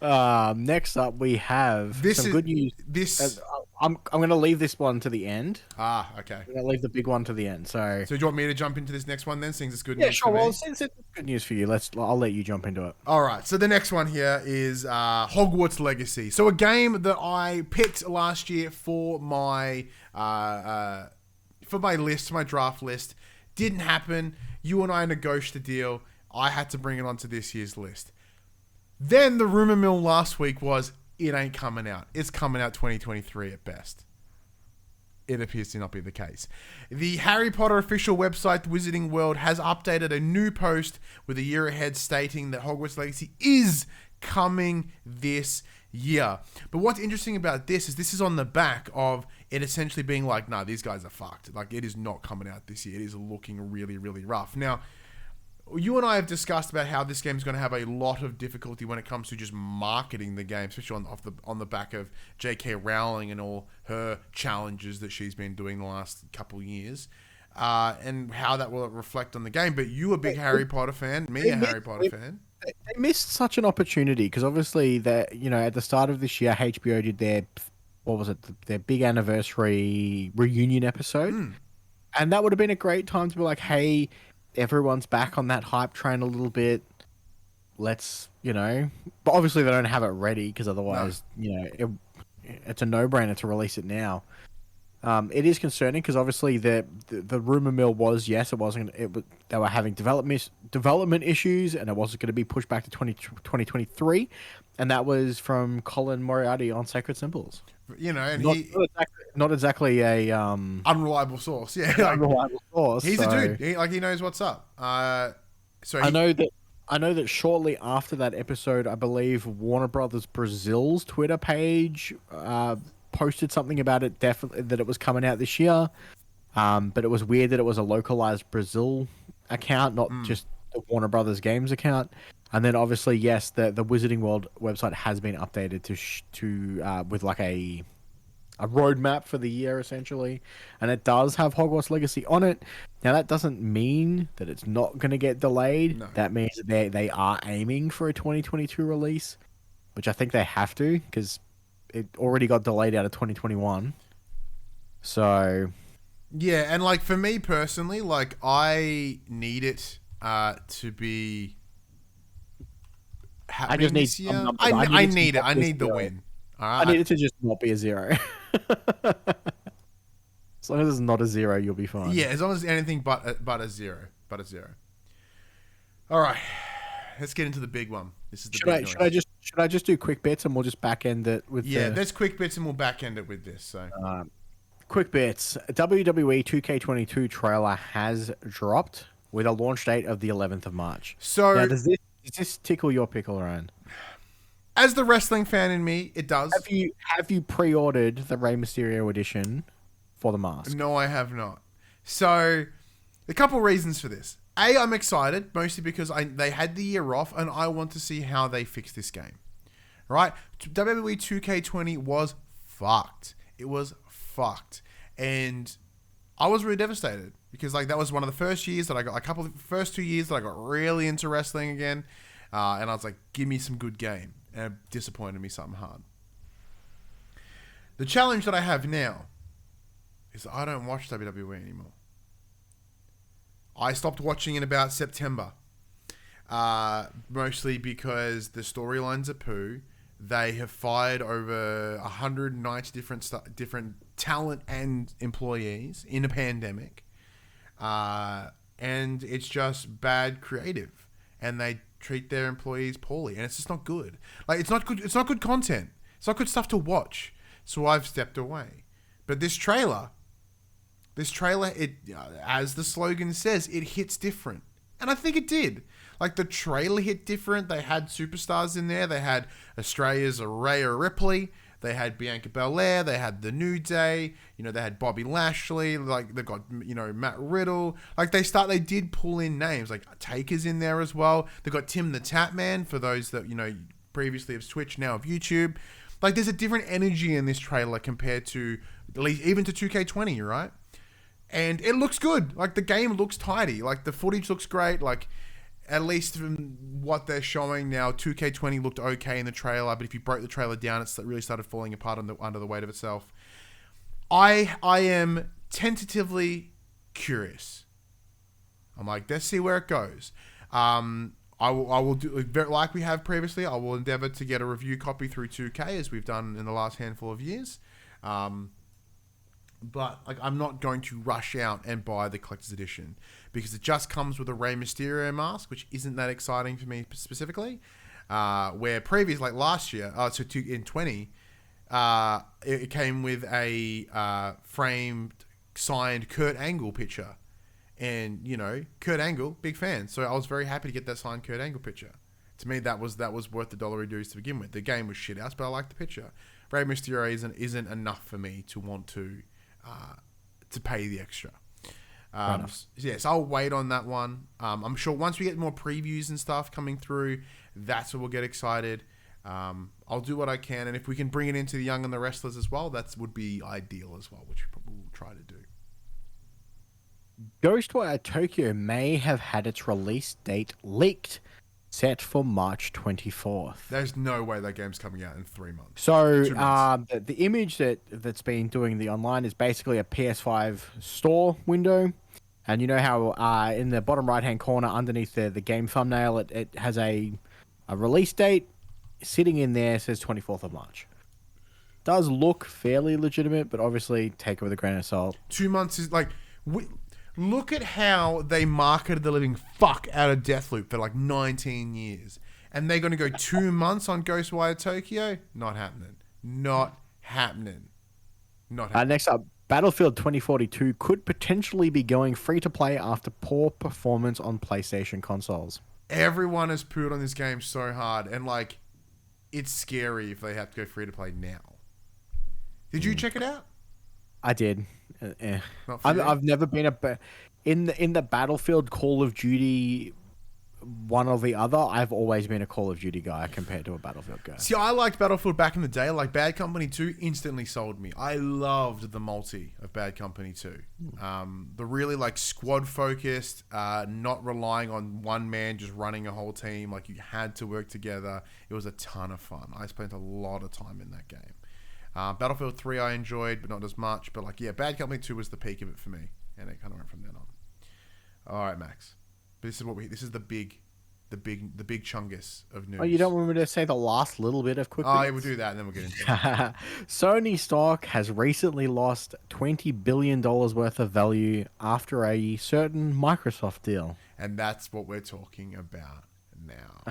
C: Next up, we have good news. I'm going to leave this one to the end.
A: Okay.
C: I'm going to leave the big one to the end. So
A: do you want me to jump into this next one then, since it's good news?
C: Yeah, sure.
A: For me?
C: Well, since it's good news for you, I'll let you jump into it.
A: All right. So the next one here is Hogwarts Legacy. So a game that I picked last year for my list, my draft list, didn't happen. You and I negotiated the deal. I had to bring it onto this year's list. Then the rumor mill last week was it ain't coming out. It's coming out 2023 at best. It appears to not be the case. The Harry Potter official website, The Wizarding World, has updated a new post with a year ahead stating that Hogwarts Legacy is coming this year. But what's interesting about this is on the back of it essentially being like, nah, these guys are fucked. Like, it is not coming out this year. It is looking really, really rough. Now, you and I have discussed about how this game's going to have a lot of difficulty when it comes to just marketing the game, especially on the back of J.K. Rowling and all her challenges that she's been doing the last couple of years, and how that will reflect on the game. But you a big Harry Potter fan, me a Harry Potter fan.
C: They missed such an opportunity because obviously that at the start of this year, HBO did their their big anniversary reunion episode, and that would have been a great time to be like, hey, everyone's back on that hype train a little bit. Let's but obviously they don't have it ready because otherwise it's a no-brainer to release it now. It is concerning because obviously the rumor mill was they were having development issues and it wasn't going to be pushed back to 2023, and that was from Colin Moriarty on Sacred Symbols.
A: And
C: not exactly a
A: unreliable source. Yeah,
C: unreliable source.
A: He's a dude. He knows what's up. I
C: know that shortly after that episode, I believe Warner Brothers Brazil's Twitter page posted something about it, definitely that it was coming out this year. But it was weird that it was a localized Brazil account, not just the Warner Brothers Games account. And then obviously, yes, the Wizarding World website has been updated to with like a roadmap for the year essentially, and it does have Hogwarts Legacy on it. Now that doesn't mean that it's not going to get delayed. No. That means that they are aiming for a 2022 release, which I think they have to because it already got delayed out of 2021. So
A: yeah, and like for me personally, like I need it to be happening
C: I just need
A: this year. I need it. I need the win.
C: I need it to just not be a 0. As long as it's not a 0, you'll be fine.
A: Yeah, as long as anything but a 0. But a 0. All right. Let's get into the big one. This is the big noise.
C: Should I just do quick bits and we'll just back end it with
A: let's quick bits and we'll back end it with this. So
C: quick bits. WWE 2K22 trailer has dropped with a launch date of the 11th of March.
A: So
C: now, does this tickle your pickle, Ryan?
A: As the wrestling fan in me, it does.
C: Have you pre-ordered the Rey Mysterio edition for the mask?
A: No, I have not. So, a couple reasons for this. A, I'm excited, mostly because they had the year off, and I want to see how they fix this game. Right? WWE 2K20 was fucked. It was fucked. And I was really devastated because like that was one of the first years that I got, first 2 years that I got really into wrestling again. And I was like, give me some good game. And it disappointed me something hard. The challenge that I have now is that I don't watch WWE anymore. I stopped watching in about September. Mostly because the storylines are poo. They have fired over 190 different talent and employees in a pandemic. And it's just bad creative. And they treat their employees poorly, and it's just not good. Like it's not good content. It's not good stuff to watch. So I've stepped away. But this trailer, it as the slogan says, it hits different, and I think it did. Like the trailer hit different. They had superstars in there. They had Australia's Rhea Ripley. They had Bianca Belair. They had The New Day. They had Bobby Lashley. Like they've got Matt Riddle. Like they did pull in names. Like Taker's in there as well. They've got Tim the Tap Man for those that previously have Twitch, now of YouTube. Like there's a different energy in this trailer compared to at least even to 2K20, right? And it looks good. Like the game looks tidy. Like the footage looks great. Like at least from what they're showing now, 2K20 looked okay in the trailer, but if you broke the trailer down, it really started falling apart under the weight of itself. I am tentatively curious. I'm like, let's see where it goes. I will do like we have previously. I will endeavor to get a review copy through 2K as we've done in the last handful of years. But like, I'm not going to rush out and buy the collector's edition because it just comes with a Rey Mysterio mask, which isn't that exciting for me specifically. Where previous, like last year, in 20, it came with a framed, signed Kurt Angle picture, and Kurt Angle, big fan. So I was very happy to get that signed Kurt Angle picture. To me, that was worth the $1 dues to begin with. The game was shit house, but I liked the picture. Rey Mysterio isn't enough for me to want to pay the extra. Yes, I'll wait on that one. I'm sure once we get more previews and stuff coming through, that's when we'll get excited. I'll do what I can, and if we can bring it into the Young and the Restless as well, that would be ideal as well, which we probably will try to do.
C: Ghostwire Tokyo may have had its release date leaked, set for March 24th.
A: There's no way that game's coming out in 3 months.
C: So
A: 2 months.
C: the image that's been doing the online is basically a PS5 store window. And you know how in the bottom right-hand corner underneath the game thumbnail, it has a release date sitting in there, says 24th of March. Does look fairly legitimate, but obviously take it with a grain of salt.
A: 2 months is like... Look at how they marketed the living fuck out of Deathloop for like 19 years. And they're going to go 2 months on Ghostwire Tokyo? Not happening. Not happening. Not happening.
C: Next up, Battlefield 2042 could potentially be going free-to-play after poor performance on PlayStation consoles.
A: Everyone has pooed on this game so hard. And like, it's scary if they have to go free-to-play now. Did you check it out?
C: I did.
A: Not for you?
C: I've never been in the Battlefield Call of Duty one or the other. I've always been a Call of Duty guy compared to a Battlefield guy.
A: See, I liked Battlefield back in the day. Like Bad Company 2 instantly sold me. I loved the multi of Bad Company 2. The really like squad focused, not relying on one man just running a whole team. Like you had to work together. It was a ton of fun. I spent a lot of time in that game. Battlefield 3 I enjoyed, but not as much. But like, yeah, Bad Company 2 was the peak of it for me, and it kind of went from then on. All right, Max. This is the big chungus of news.
C: Oh, you don't want me to say the last little bit of quick?
A: Oh, yeah, we'll do that, and then we'll get into it.
C: Sony stock has recently lost $20 billion worth of value after a certain Microsoft deal.
A: And that's what we're talking about now.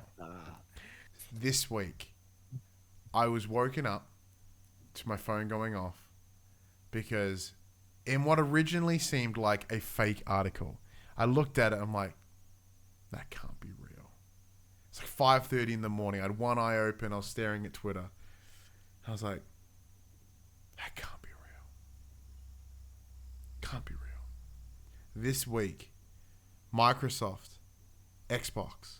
A: This week, I was woken up to my phone going off because in what originally seemed like a fake article, I looked at it and I'm like, that can't be real. It's like 5:30 in the morning. I had one eye open. I was staring at Twitter. I was like, that can't be real. Can't be real. This week, Microsoft, Xbox,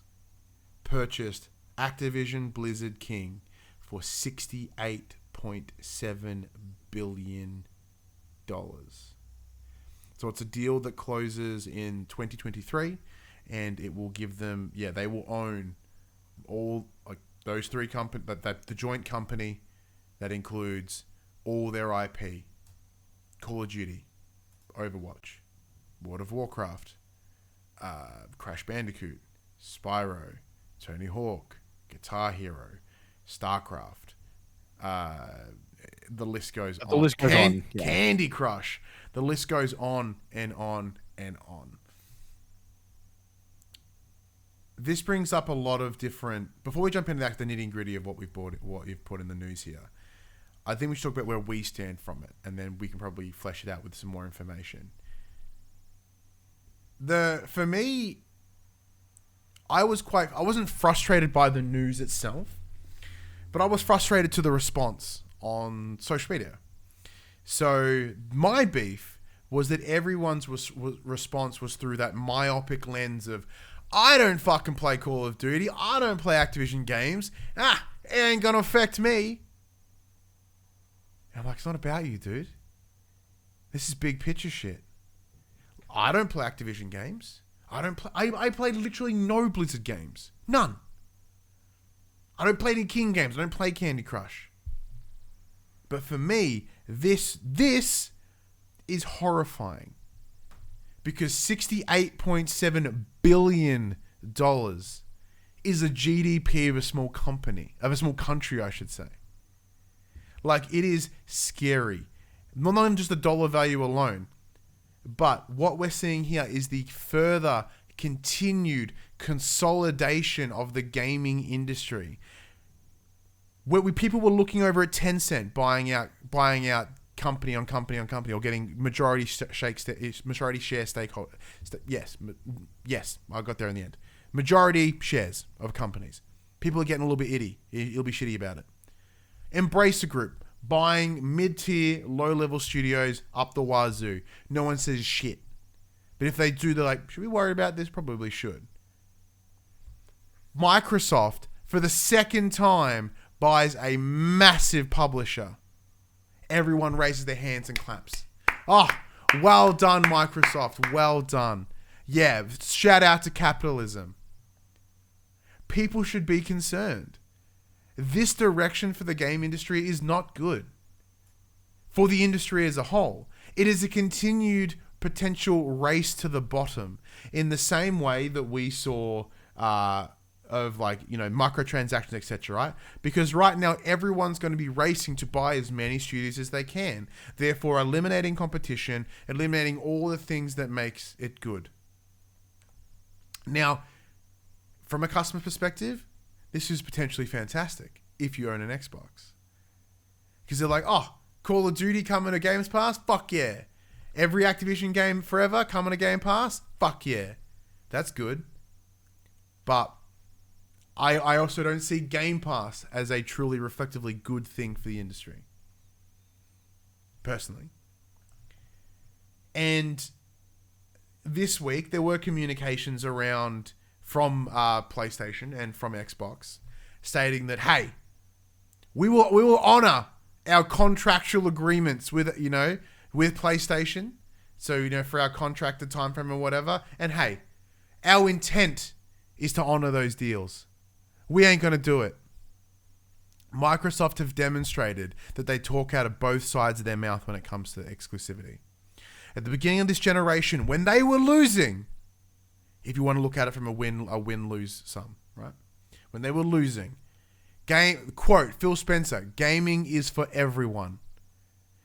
A: purchased Activision Blizzard King for $68.7 billion. So it's a deal that closes in 2023, and it will give them, they will own all like those three companies, that the joint company that includes all their IP: Call of Duty, Overwatch, World of Warcraft, Crash Bandicoot, Spyro, Tony Hawk, Guitar Hero, StarCraft. The list goes on.
C: The list goes on. Yeah.
A: Candy Crush. The list goes on and on and on. This brings up a lot of different... Before we jump into the nitty-gritty of what you've put in the news here, I think we should talk about where we stand from it, and then we can probably flesh it out with some more information. For me, I wasn't frustrated by the news itself, but I was frustrated to the response on social media. So my beef was that everyone's response was through that myopic lens of, I don't fucking play Call of Duty. I don't play Activision games. It ain't gonna affect me. And I'm like, it's not about you, dude. This is big picture shit. I don't play Activision games. I play literally no Blizzard games. None. I don't play any King games. I don't play Candy Crush. But for me, this is horrifying. Because $68.7 billion is a GDP of a small country, I should say. Like, it is scary. Not even just the dollar value alone. But what we're seeing here is the further continued consolidation of the gaming industry. Where people were looking over at Tencent, buying out company on company on company, or getting majority share stakeholder. Yes, I got there in the end. Majority shares of companies. People are getting a little bit itty. You'll be shitty about it. Embracer Group, buying mid-tier, low-level studios up the wazoo. No one says shit. But if they do, they're like, should we worry about this? Probably should. Microsoft, for the second time, buys a massive publisher. Everyone raises their hands and claps. Oh, well done, Microsoft. Well done. Yeah, shout out to capitalism. People should be concerned. This direction for the game industry is not good. For the industry as a whole, it is a continued potential race to the bottom in the same way that we saw of microtransactions, etc., right? Because right now everyone's going to be racing to buy as many studios as they can, therefore eliminating competition, eliminating all the things that makes it good. Now, from a customer perspective, this is potentially fantastic if you own an Xbox. Because they're like, oh, Call of Duty coming to Games Pass? Fuck yeah. Every Activision game forever coming to Game Pass? Fuck yeah. That's good. But I also don't see Game Pass as a truly reflectively good thing for the industry. Personally. And this week, there were communications around from PlayStation and from Xbox stating that, hey, we will honor our contractual agreements with PlayStation. So, for our contracted time frame or whatever. And hey, our intent is to honor those deals. We ain't going to do it. Microsoft have demonstrated that they talk out of both sides of their mouth when it comes to exclusivity. At the beginning of this generation, when they were losing, if you want to look at it from a win-lose sum, right? When they were losing, quote, Phil Spencer, gaming is for everyone.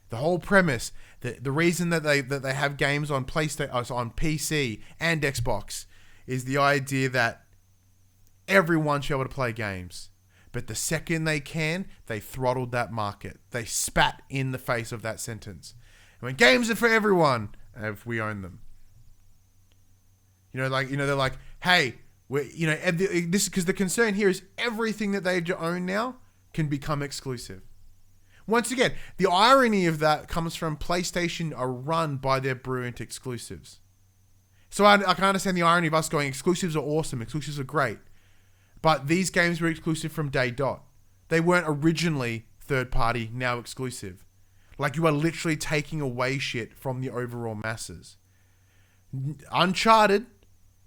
A: The whole premise, the reason that they have games on PlayStation, on PC and Xbox, is the idea that everyone should be able to play games. But the second they can, they throttled that market. They spat in the face of that sentence. And when games are for everyone, if we own them. They're like, hey, this because the concern here is everything that they own now can become exclusive. Once again, the irony of that comes from PlayStation are run by their brilliant exclusives. So I can understand the irony of us going, exclusives are awesome, exclusives are great. But these games were exclusive from day dot. They weren't originally third party, now exclusive. Like, you are literally taking away shit from the overall masses. Uncharted,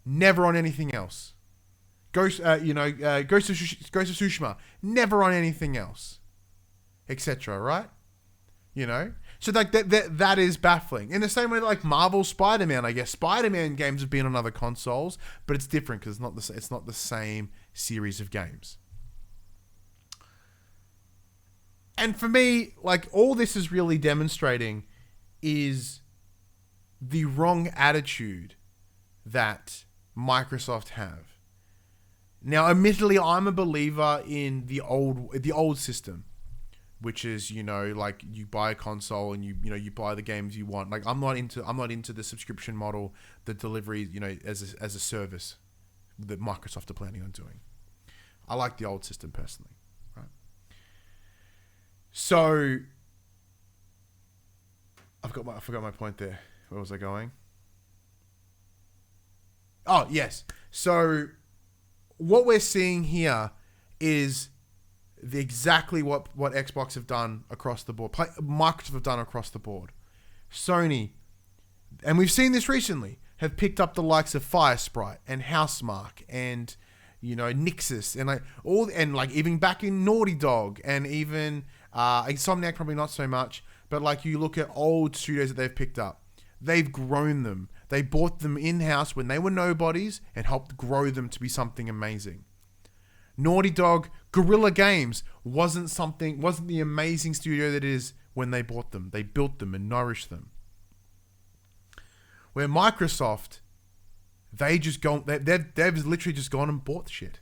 A: never on anything else. Ghost of Tsushima, never on anything else, etc. Right? So like that is baffling. In the same way, like Marvel Spider-Man, I guess Spider-Man games have been on other consoles, but it's different because it's not the same series of games. And for me, like, all this is really demonstrating is the wrong attitude that Microsoft have. Now, admittedly, I'm a believer in the old system, which is, like, you buy a console and you buy the games you want. Like, I'm not into the subscription model, the delivery, as a service that Microsoft are planning on doing. I like the old system personally, right? So I forgot my point there. Where was I going? Oh, yes. So what we're seeing here is exactly what Xbox have done across the board. Microsoft have done across the board. Sony, and we've seen this recently, have picked up the likes of Firesprite and Housemarque and Nixxes and even back in Naughty Dog and even Insomniac, probably not so much, but like you look at old studios that they've picked up, they've grown them. They bought them in-house when they were nobodies and helped grow them to be something amazing. Naughty Dog, Guerrilla Games wasn't the amazing studio that it is when they bought them. They built them and nourished them. Where Microsoft, they've literally just gone and bought the shit.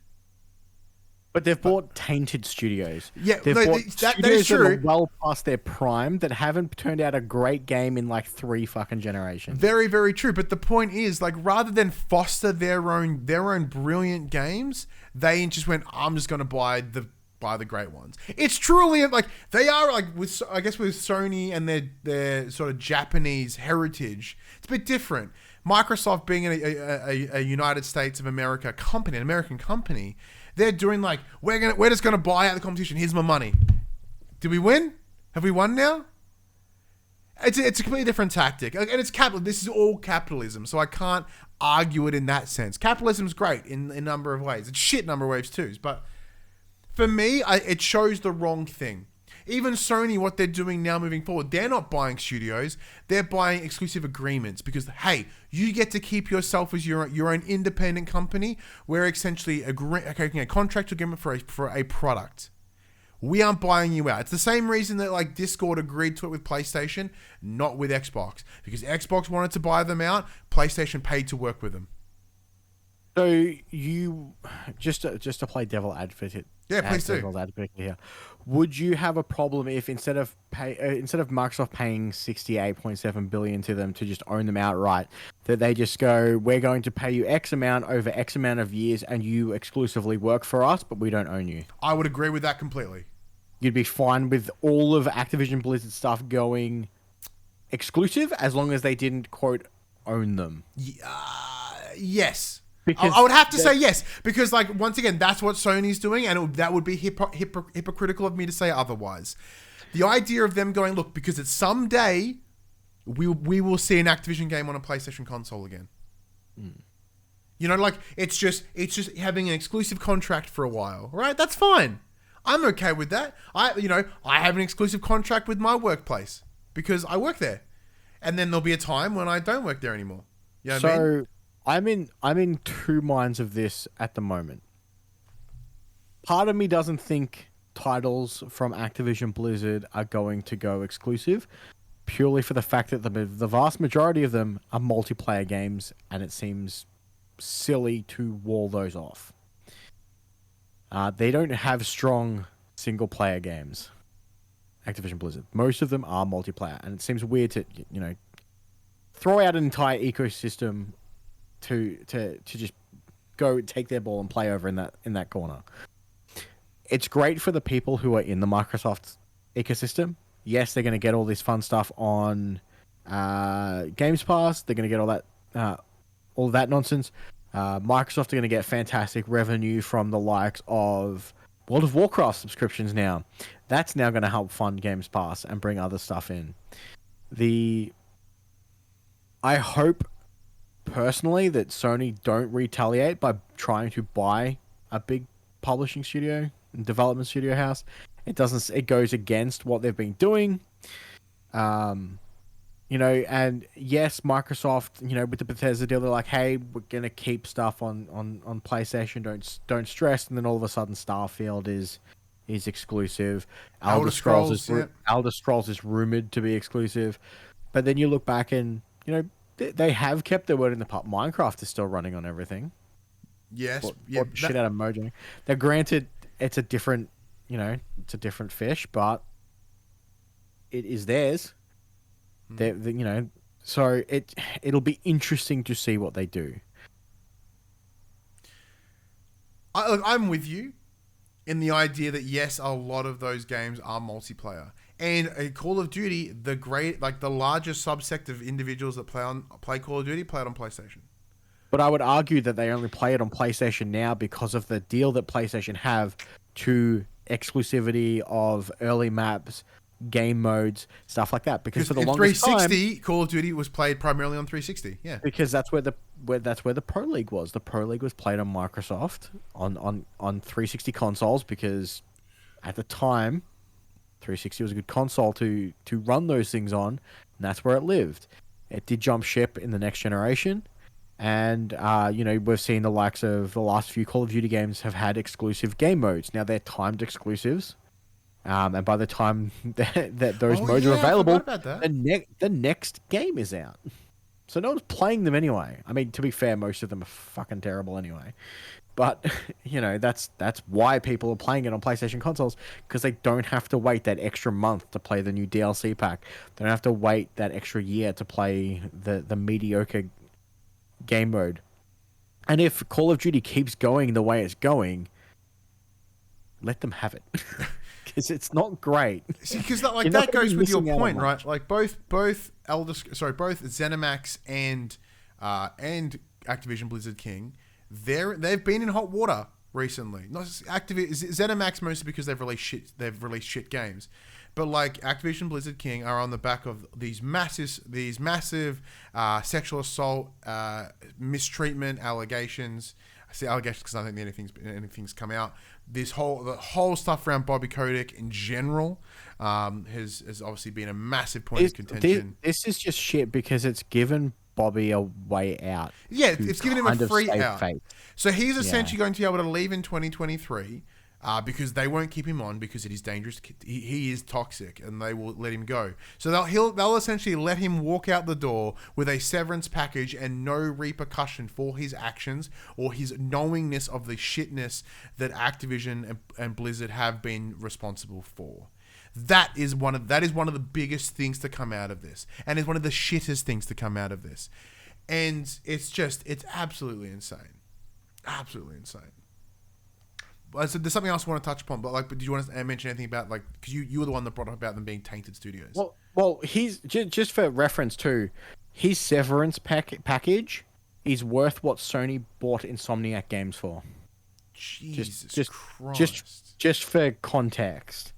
C: But they've bought tainted studios.
A: Yeah,
C: they've bought
A: that is true.
C: That are well past their prime that haven't turned out a great game in like 3 fucking generations.
A: Very, very true. But the point is, like, rather than foster their own brilliant games, they just went, I'm just going to buy the by the great ones. It's truly like they are like with I guess with Sony and their sort of Japanese heritage. It's a bit different. Microsoft being a United States of America company, an American company, they're doing like we're just gonna buy out the competition. Here's my money. Did we win? Have we won now? It's a completely different tactic, and it's capital. This is all capitalism, so I can't argue it in that sense. Capitalism's great in a number of ways. It's shit number of ways too, but for me, it shows the wrong thing. Even Sony, what they're doing now moving forward, they're not buying studios. They're buying exclusive agreements because, hey, you get to keep yourself as your own independent company. We're essentially making a contract agreement for a product. We aren't buying you out. It's the same reason that like Discord agreed to it with PlayStation, not with Xbox. Because Xbox wanted to buy them out, PlayStation paid to work with them.
C: So you just to play devil advocate.
A: Yeah, please do.
C: Devil's advocate here. Would you have a problem if instead of Microsoft paying $68.7 billion to them to just own them outright, that they just go, we're going to pay you X amount over X amount of years, and you exclusively work for us, but we don't own you?
A: I would agree with that completely.
C: You'd be fine with all of Activision Blizzard stuff going exclusive as long as they didn't quote own them.
A: Yes.
C: Because
A: I would have to say yes, because like once again, that's what Sony's doing, and that would be hypocritical of me to say otherwise. The idea of them going, look, because it's someday we will see an Activision game on a PlayStation console again. You know, like it's just having an exclusive contract for a while, right? That's fine. I'm okay with that. I have an exclusive contract with my workplace because I work there, and then there'll be a time when I don't work there anymore. You know what I mean?
C: I'm in two minds of this at the moment. Part of me doesn't think titles from Activision Blizzard are going to go exclusive, purely for the fact that the vast majority of them are multiplayer games, and it seems silly to wall those off. They don't have strong single-player games, Activision Blizzard. Most of them are multiplayer, and it seems weird to throw out an entire ecosystem to just go take their ball and play over in that corner. It's great for the people who are in the Microsoft ecosystem. Yes, they're going to get all this fun stuff on Games Pass. They're going to get all that nonsense. Microsoft are going to get fantastic revenue from the likes of World of Warcraft subscriptions now. That's now going to help fund Games Pass and bring other stuff in. I hope personally that Sony don't retaliate by trying to buy a big publishing studio and development studio house. It goes against what they've been doing. And yes, Microsoft, with the Bethesda deal, they're like, hey, we're gonna keep stuff on PlayStation, don't stress, and then all of a sudden Starfield is exclusive. Elder Scrolls is rumored to be exclusive. But then you look back and they have kept their word in the pub. Minecraft is still running on everything.
A: Yes.
C: Shit out of Mojang. They're granted it's a different, it's a different fish, but it is theirs. So it'll be interesting to see what they do.
A: I'm with you in the idea that yes, a lot of those games are multiplayer. And a Call of Duty, the largest subsect of individuals that play Call of Duty play it on PlayStation.
C: But I would argue that they only play it on PlayStation now because of the deal that PlayStation have to exclusivity of early maps, game modes, stuff like that. Because for the longest
A: 360, Call of Duty was played primarily on 360. Yeah,
C: because that's where the Pro League was. The Pro League was played on Microsoft on 360 consoles because at the time 360 was a good console to run those things on, and that's where it lived. It did jump ship in the next generation, and we've seen the likes of the last few Call of Duty games have had exclusive game modes. Now they're timed exclusives, and by the time that those modes are available, the next game is out. So no one's playing them anyway. I mean, to be fair, most of them are fucking terrible anyway. But, that's why people are playing it on PlayStation consoles, because they don't have to wait that extra month to play the new DLC pack. They don't have to wait that extra year to play the mediocre game mode. And if Call of Duty keeps going the way it's going, let them have it. Because it's not great.
A: See, because that, like,
C: You're not
A: that
C: gonna
A: goes
C: be
A: with your
C: missing out on
A: point, right?
C: much.
A: Like both ZeniMax and Activision Blizzard King, they've been in hot water recently. Not just ZeniMax mostly because they've released shit games, but like Activision Blizzard King are on the back of these massive sexual assault, mistreatment allegations. I say allegations because I don't think anything's come out. The whole stuff around Bobby Kotick in general has obviously been a massive point of contention.
C: This is just shit because it's given Bobby a way out.
A: Yeah, it's given him a free out.
C: Face.
A: So he's essentially going to be able to leave in 2023 because they won't keep him on because it is dangerous. He is toxic, and they will let him go. So they'll essentially let him walk out the door with a severance package and no repercussion for his actions or his knowingness of the shitness that Activision and Blizzard have been responsible for. That is one of the biggest things to come out of this, and is one of the shittest things to come out of this. And it's absolutely insane. Absolutely insane. So there's something else I want to touch upon, but did you want to mention anything about, like, because you were the one that brought up about them being tainted studios?
C: Well, he's just for reference too, his severance package is worth what Sony bought Insomniac Games for.
A: Jesus Christ.
C: Just for context.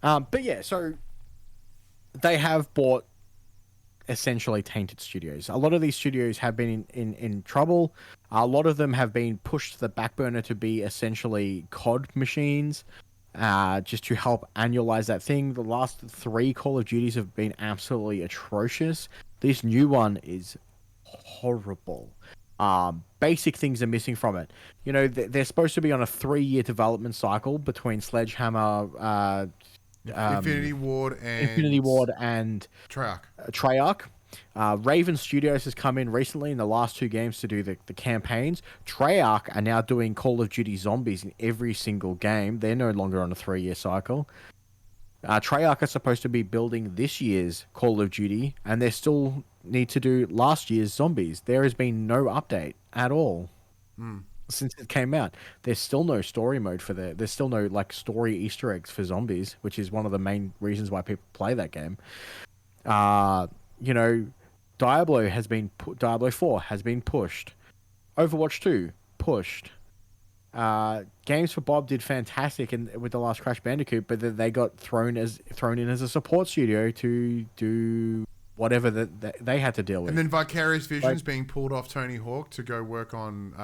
C: But yeah, so they have bought essentially tainted studios. A lot of these studios have been in trouble. A lot of them have been pushed to the back burner to be essentially COD machines, just to help annualize that thing. The last 3 Call of Duties have been absolutely atrocious. This new one is horrible. Basic things are missing from it. You know, they're supposed to be on a 3-year development cycle between Sledgehammer,
A: Infinity Ward and
C: Treyarch. Raven Studios has come in recently in the last 2 games to do the campaigns. Treyarch are now doing Call of Duty Zombies in every single game. They're no longer on a 3-year cycle. Treyarch are supposed to be building this year's Call of Duty, and they still need to do last year's Zombies. There has been no update at all since it came out. There's still no story mode for that. There's still no like story Easter eggs for Zombies, which is one of the main reasons why people play that game. You know, Diablo 4 has been pushed. Overwatch 2 pushed. Games for Bob did fantastic with the last Crash Bandicoot, but then they got thrown in as a support studio to do whatever that they had to deal with.
A: And then Vicarious Visions being pulled off Tony Hawk to go work on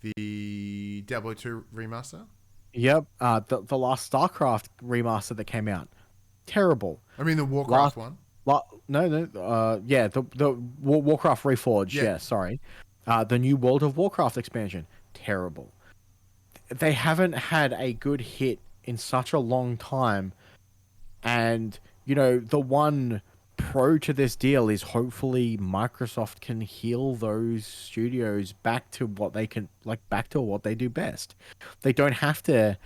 A: the Diablo 2 remaster.
C: Yep. The last StarCraft remaster that came out, terrible.
A: I mean the Warcraft one.
C: Yeah, the Warcraft Reforged. Yeah, sorry. The new World of Warcraft expansion, terrible. They haven't had a good hit in such a long time, and you know the one pro to this deal is hopefully Microsoft can heal those studios back to what they do best. They don't have to.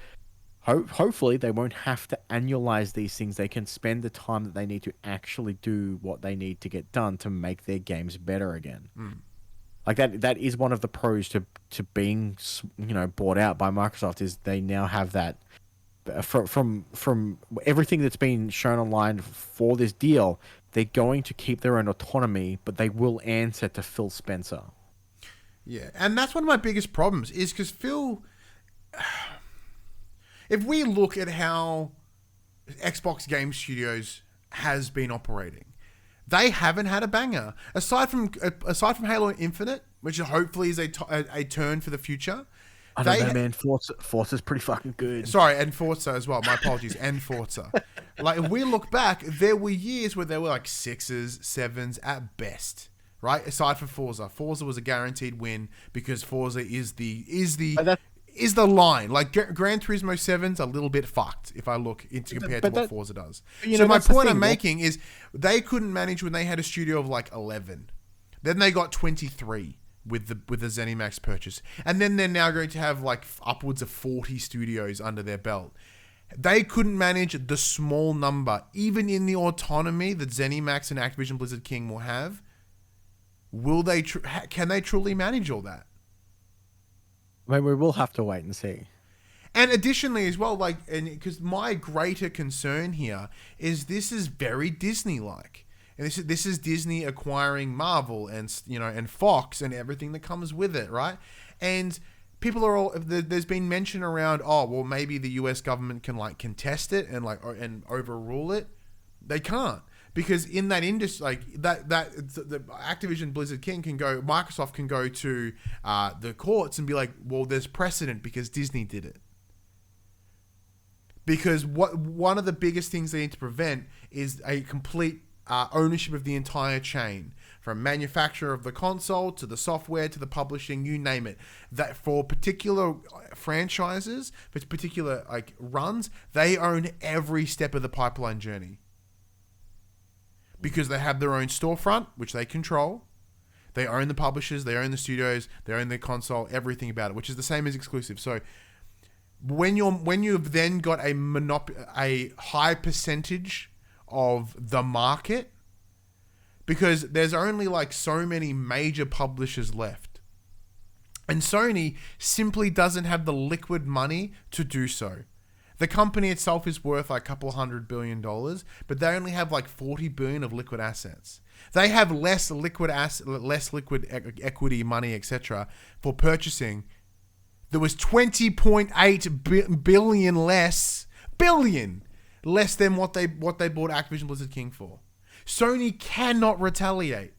C: Hopefully, they won't have to annualize these things. They can spend the time that they need to actually do what they need to get done to make their games better again. Like that is one of the pros to being, you know, bought out by Microsoft, is they now have that from everything that's been shown online for this deal. They're going to keep their own autonomy, but they will answer to Phil Spencer.
A: Yeah, and that's one of my biggest problems is because Phil. If we look at how Xbox Game Studios has been operating, they haven't had a banger aside from Halo Infinite, which hopefully is a turn for the future.
C: I don't know, man. Forza's pretty fucking good.
A: Sorry, and Forza as well. My apologies, and Forza. Like if we look back, there were years where they were like 6s, 7s at best, right? Aside from Forza, Forza was a guaranteed win because Forza is the line. Like Gran Turismo 7's a little bit fucked if I look into compared to what Forza does. So my point I'm making is they couldn't manage when they had a studio of like 11. Then they got 23 with the ZeniMax purchase. And then they're now going to have like upwards of 40 studios under their belt. They couldn't manage the small number, even in the autonomy that ZeniMax and Activision Blizzard King will have. Will they? Can they truly manage all that?
C: I mean, we will have to wait and see.
A: And additionally as well, like, and because my greater concern here is this is very Disney-like. And this is Disney acquiring Marvel and, and Fox and everything that comes with it, right? And people are all, there's been mention around, oh, well, maybe the US government can like contest it and like and overrule it. They can't, because in that industry, like the Activision Blizzard King Microsoft can go to the courts and be like, well, there's precedent because Disney did it. Because one of the biggest things they need to prevent is a complete ownership of the entire chain, from manufacturer of the console to the software to the publishing, you name it. That for particular franchises, for particular like runs, they own every step of the pipeline journey. Because they have their own storefront, which they control. They own the publishers, they own the studios, they own the console, everything about it, which is the same as exclusive. So when you've then got a high percentage of the market, because there's only like so many major publishers left, and Sony simply doesn't have the liquid money to do so. The company itself is worth like a couple $100 billion, but they only have like 40 billion of liquid assets. They have less liquid equity money, etc., for purchasing. There was 20.8 billion less than what they bought Activision Blizzard King for. Sony cannot retaliate.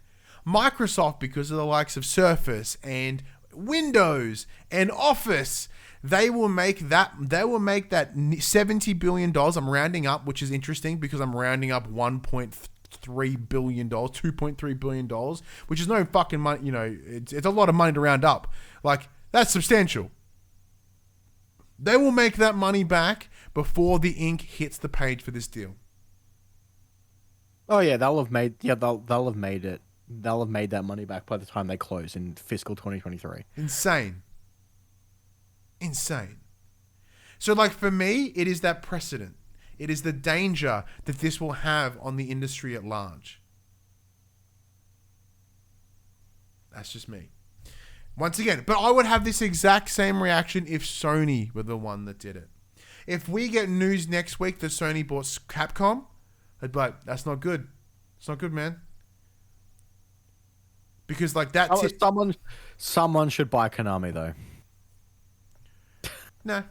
A: Microsoft, because of the likes of Surface and Windows and Office, they will make that $70 billion. I'm rounding up, which is interesting because I'm rounding up $1.3 billion, $2.3 billion, which is no fucking money. It's a lot of money to round up. Like, that's substantial. They will make that money back before the ink hits the page for this deal.
C: Oh yeah, they'll have made it. They'll have made that money back by the time they close in fiscal 2023.
A: Insane. So like for me, it is that precedent. It is the danger that this will have on the industry at large. That's just me. Once again, but I would have this exact same reaction if Sony were the one that did it. If we get news next week that Sony bought Capcom, I'd be like, that's not good. It's not good, man. Because like that...
C: Someone should buy Konami, though.
A: No.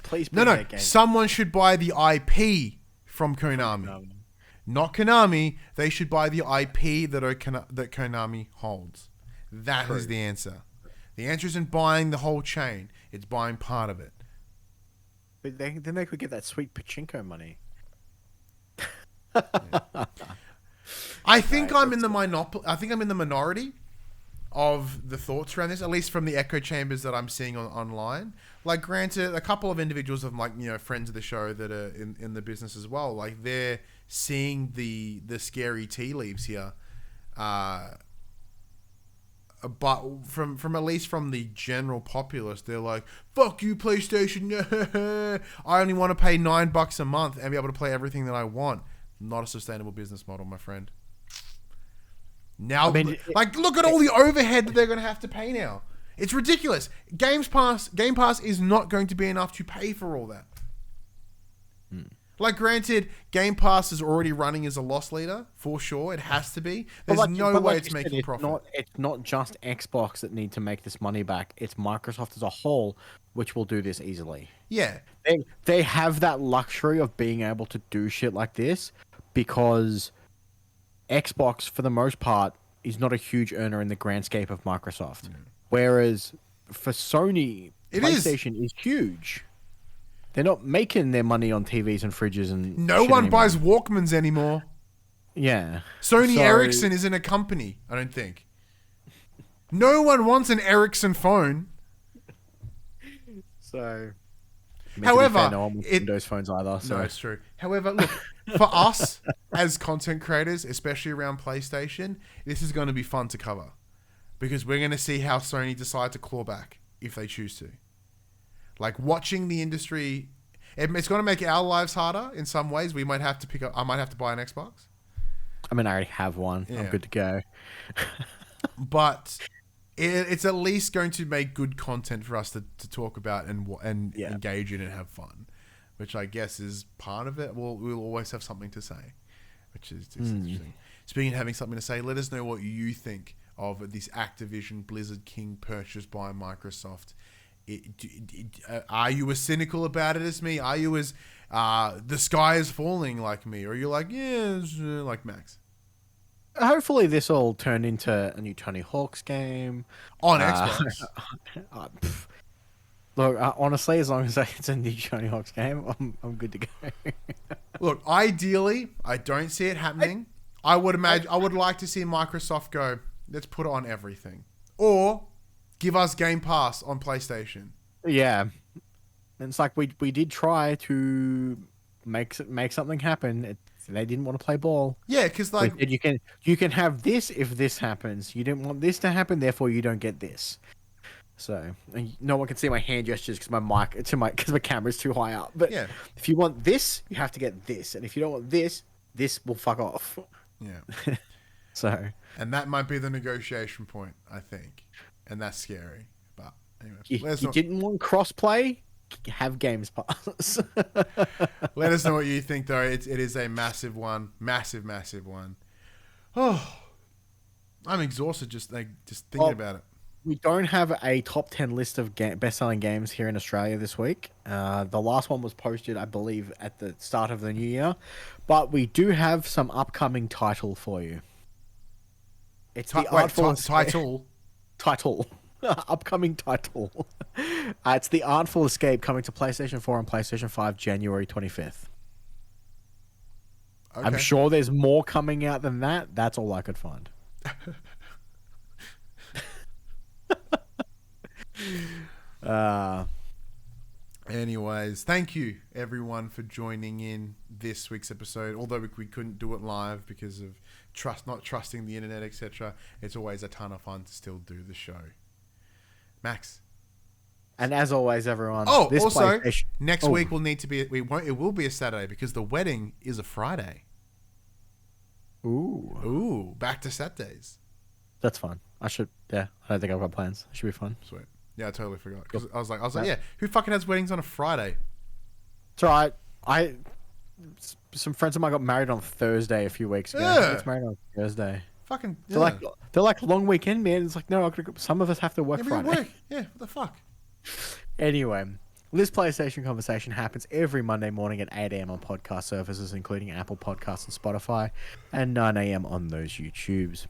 C: Please bring that game.
A: Someone should buy the IP from Konami. Not Konami. They should buy the IP that Konami holds. That is the answer. The answer isn't buying the whole chain. It's buying part of it.
C: But then they could get that sweet pachinko money.
A: Yeah. I think I'm in the minority of the thoughts around this, at least from the echo chambers that I'm seeing online. Like, granted, a couple of individuals of friends of the show that are in the business as well. Like, they're seeing the scary tea leaves here. But from at least from the general populace, they're like, fuck you, PlayStation. I only want to pay $9 a month and be able to play everything that I want. Not a sustainable business model, my friend. Now, look at all the overhead that they're going to have to pay now. It's ridiculous. Game Pass is not going to be enough to pay for all that. Like, granted, Game Pass is already running as a loss leader, for sure. It has to be. There's no way it's making profit.
C: It's not just Xbox that need to make this money back. It's Microsoft as a whole, which will do this easily.
A: Yeah.
C: They have that luxury of being able to do shit like this because Xbox, for the most part, is not a huge earner in the grand scape of Microsoft. Whereas for Sony, PlayStation is huge. They're not making their money on TVs and fridges and
A: no one buys Walkmans anymore.
C: Yeah.
A: Sony Ericsson isn't a company, I don't think. No one wants an Ericsson phone.
C: So,
A: however,
C: no one wants Windows phones either. So.
A: No, it's true. However, look, for us as content creators, especially around PlayStation, this is going to be fun to cover because we're going to see how Sony decide to claw back if they choose to. Like, watching the industry, it's going to make our lives harder in some ways. I might have to buy an Xbox.
C: I mean, I already have one. Yeah. I'm good to go.
A: But it's at least going to make good content for us to talk about and
C: Yeah.
A: engage in and have fun, which I guess is part of it. We'll always have something to say, which is interesting. Speaking of having something to say, let us know what you think of this Activision Blizzard King purchase by Microsoft. Are you as cynical about it as me? Are you as the sky is falling like me? Or are you like, yeah, it's, like Max?
C: Hopefully this will turn into a new Tony Hawk's game.
A: On Xbox.
C: Look, honestly, as long as it's a new Tony Hawk's game, I'm good to go.
A: Look, ideally, I don't see it happening. I would like to see Microsoft go, let's put it on everything. Or give us Game Pass on PlayStation.
C: Yeah. And it's like we did try to make something happen. They didn't want to play ball.
A: Yeah, because like
C: you can have this if this happens. You didn't want this to happen, therefore you don't get this. So and no one can see my hand gestures because my camera's too high up. But
A: yeah.
C: If you want this, you have to get this, and if you don't want this, this will fuck off.
A: Yeah.
C: So
A: and that might be the negotiation point, I think, and that's scary. But anyway,
C: you didn't want crossplay. Have Games Pass.
A: Let us know what you think, though. It is a massive one, massive one. Oh, I'm exhausted just thinking about it.
C: We don't have a top 10 list of best-selling games here in Australia this week. The last one was posted, I believe, at the start of the new year, but we do have some upcoming title for you. It's the title. Upcoming title. It's The Artful Escape, coming to PlayStation 4 and PlayStation 5 January 25th. Okay. I'm sure there's more coming out than that. That's all I could find.
A: Anyways, thank you everyone for joining in this week's episode. Although we couldn't do it live because of not trusting the internet, etc. It's always a ton of fun to still do the show. Max.
C: And as always, everyone.
A: Oh, also, next week will need to be. It will be a Saturday because the wedding is a Friday. Ooh, back to Saturdays.
C: That's fine. I don't think I've got plans. It should be fun.
A: Sweet. Yeah, I totally forgot because I was like, yeah, who fucking has weddings on a Friday?
C: It's alright. Some friends of mine got married on Thursday a few weeks ago.
A: Yeah.
C: It's married on Thursday.
A: Fucking.
C: Yeah. They're like long weekend, man. It's like no, some of us have to work Friday.
A: Yeah, what the fuck?
C: Anyway, this PlayStation conversation happens every Monday morning at 8 a.m. on podcast services, including Apple Podcasts and Spotify, and 9 a.m. on those YouTubes.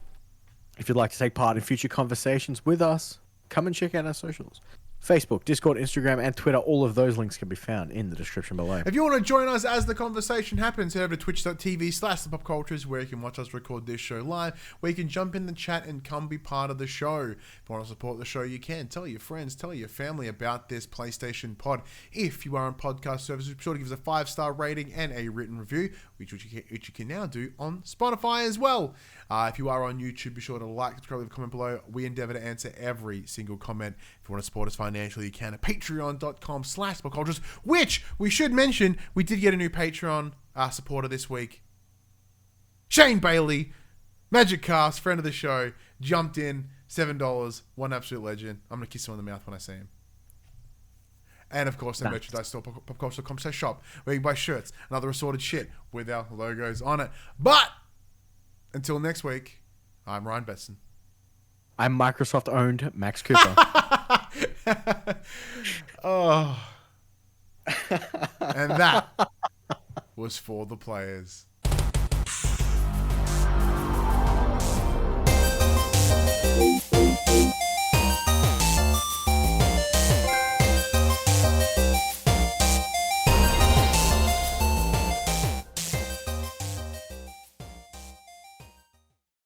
C: If you'd like to take part in future conversations with us, come and check out our socials. Facebook, Discord, Instagram, and Twitter. All of those links can be found in the description below. If
A: you want to join us as the conversation happens, head over to twitch.tv/thepopcultures, where you can watch us record this show live, where you can jump in the chat and come be part of the show. If you want to support the show, you can. Tell your friends, tell your family about this PlayStation pod. If you are on podcast services, be sure to give us a 5-star rating and a written review, which you can now do on Spotify as well. If you are on YouTube, be sure to like, subscribe, leave a comment below. We endeavor to answer every single comment. If you want to support us financially, you can at patreon.com/popcultures, which we should mention, we did get a new Patreon supporter this week. Shane Bailey, Magic Cast, friend of the show, jumped in, $7, one absolute legend. I'm going to kiss him on the mouth when I see him. And of course, the merchandise store, popculture.com/shop, where you can buy shirts and other assorted shit with our logos on it. But until next week, I'm Ryan Betson.
C: I'm Microsoft-owned Max Cooper.
A: Oh. And that was For the Players.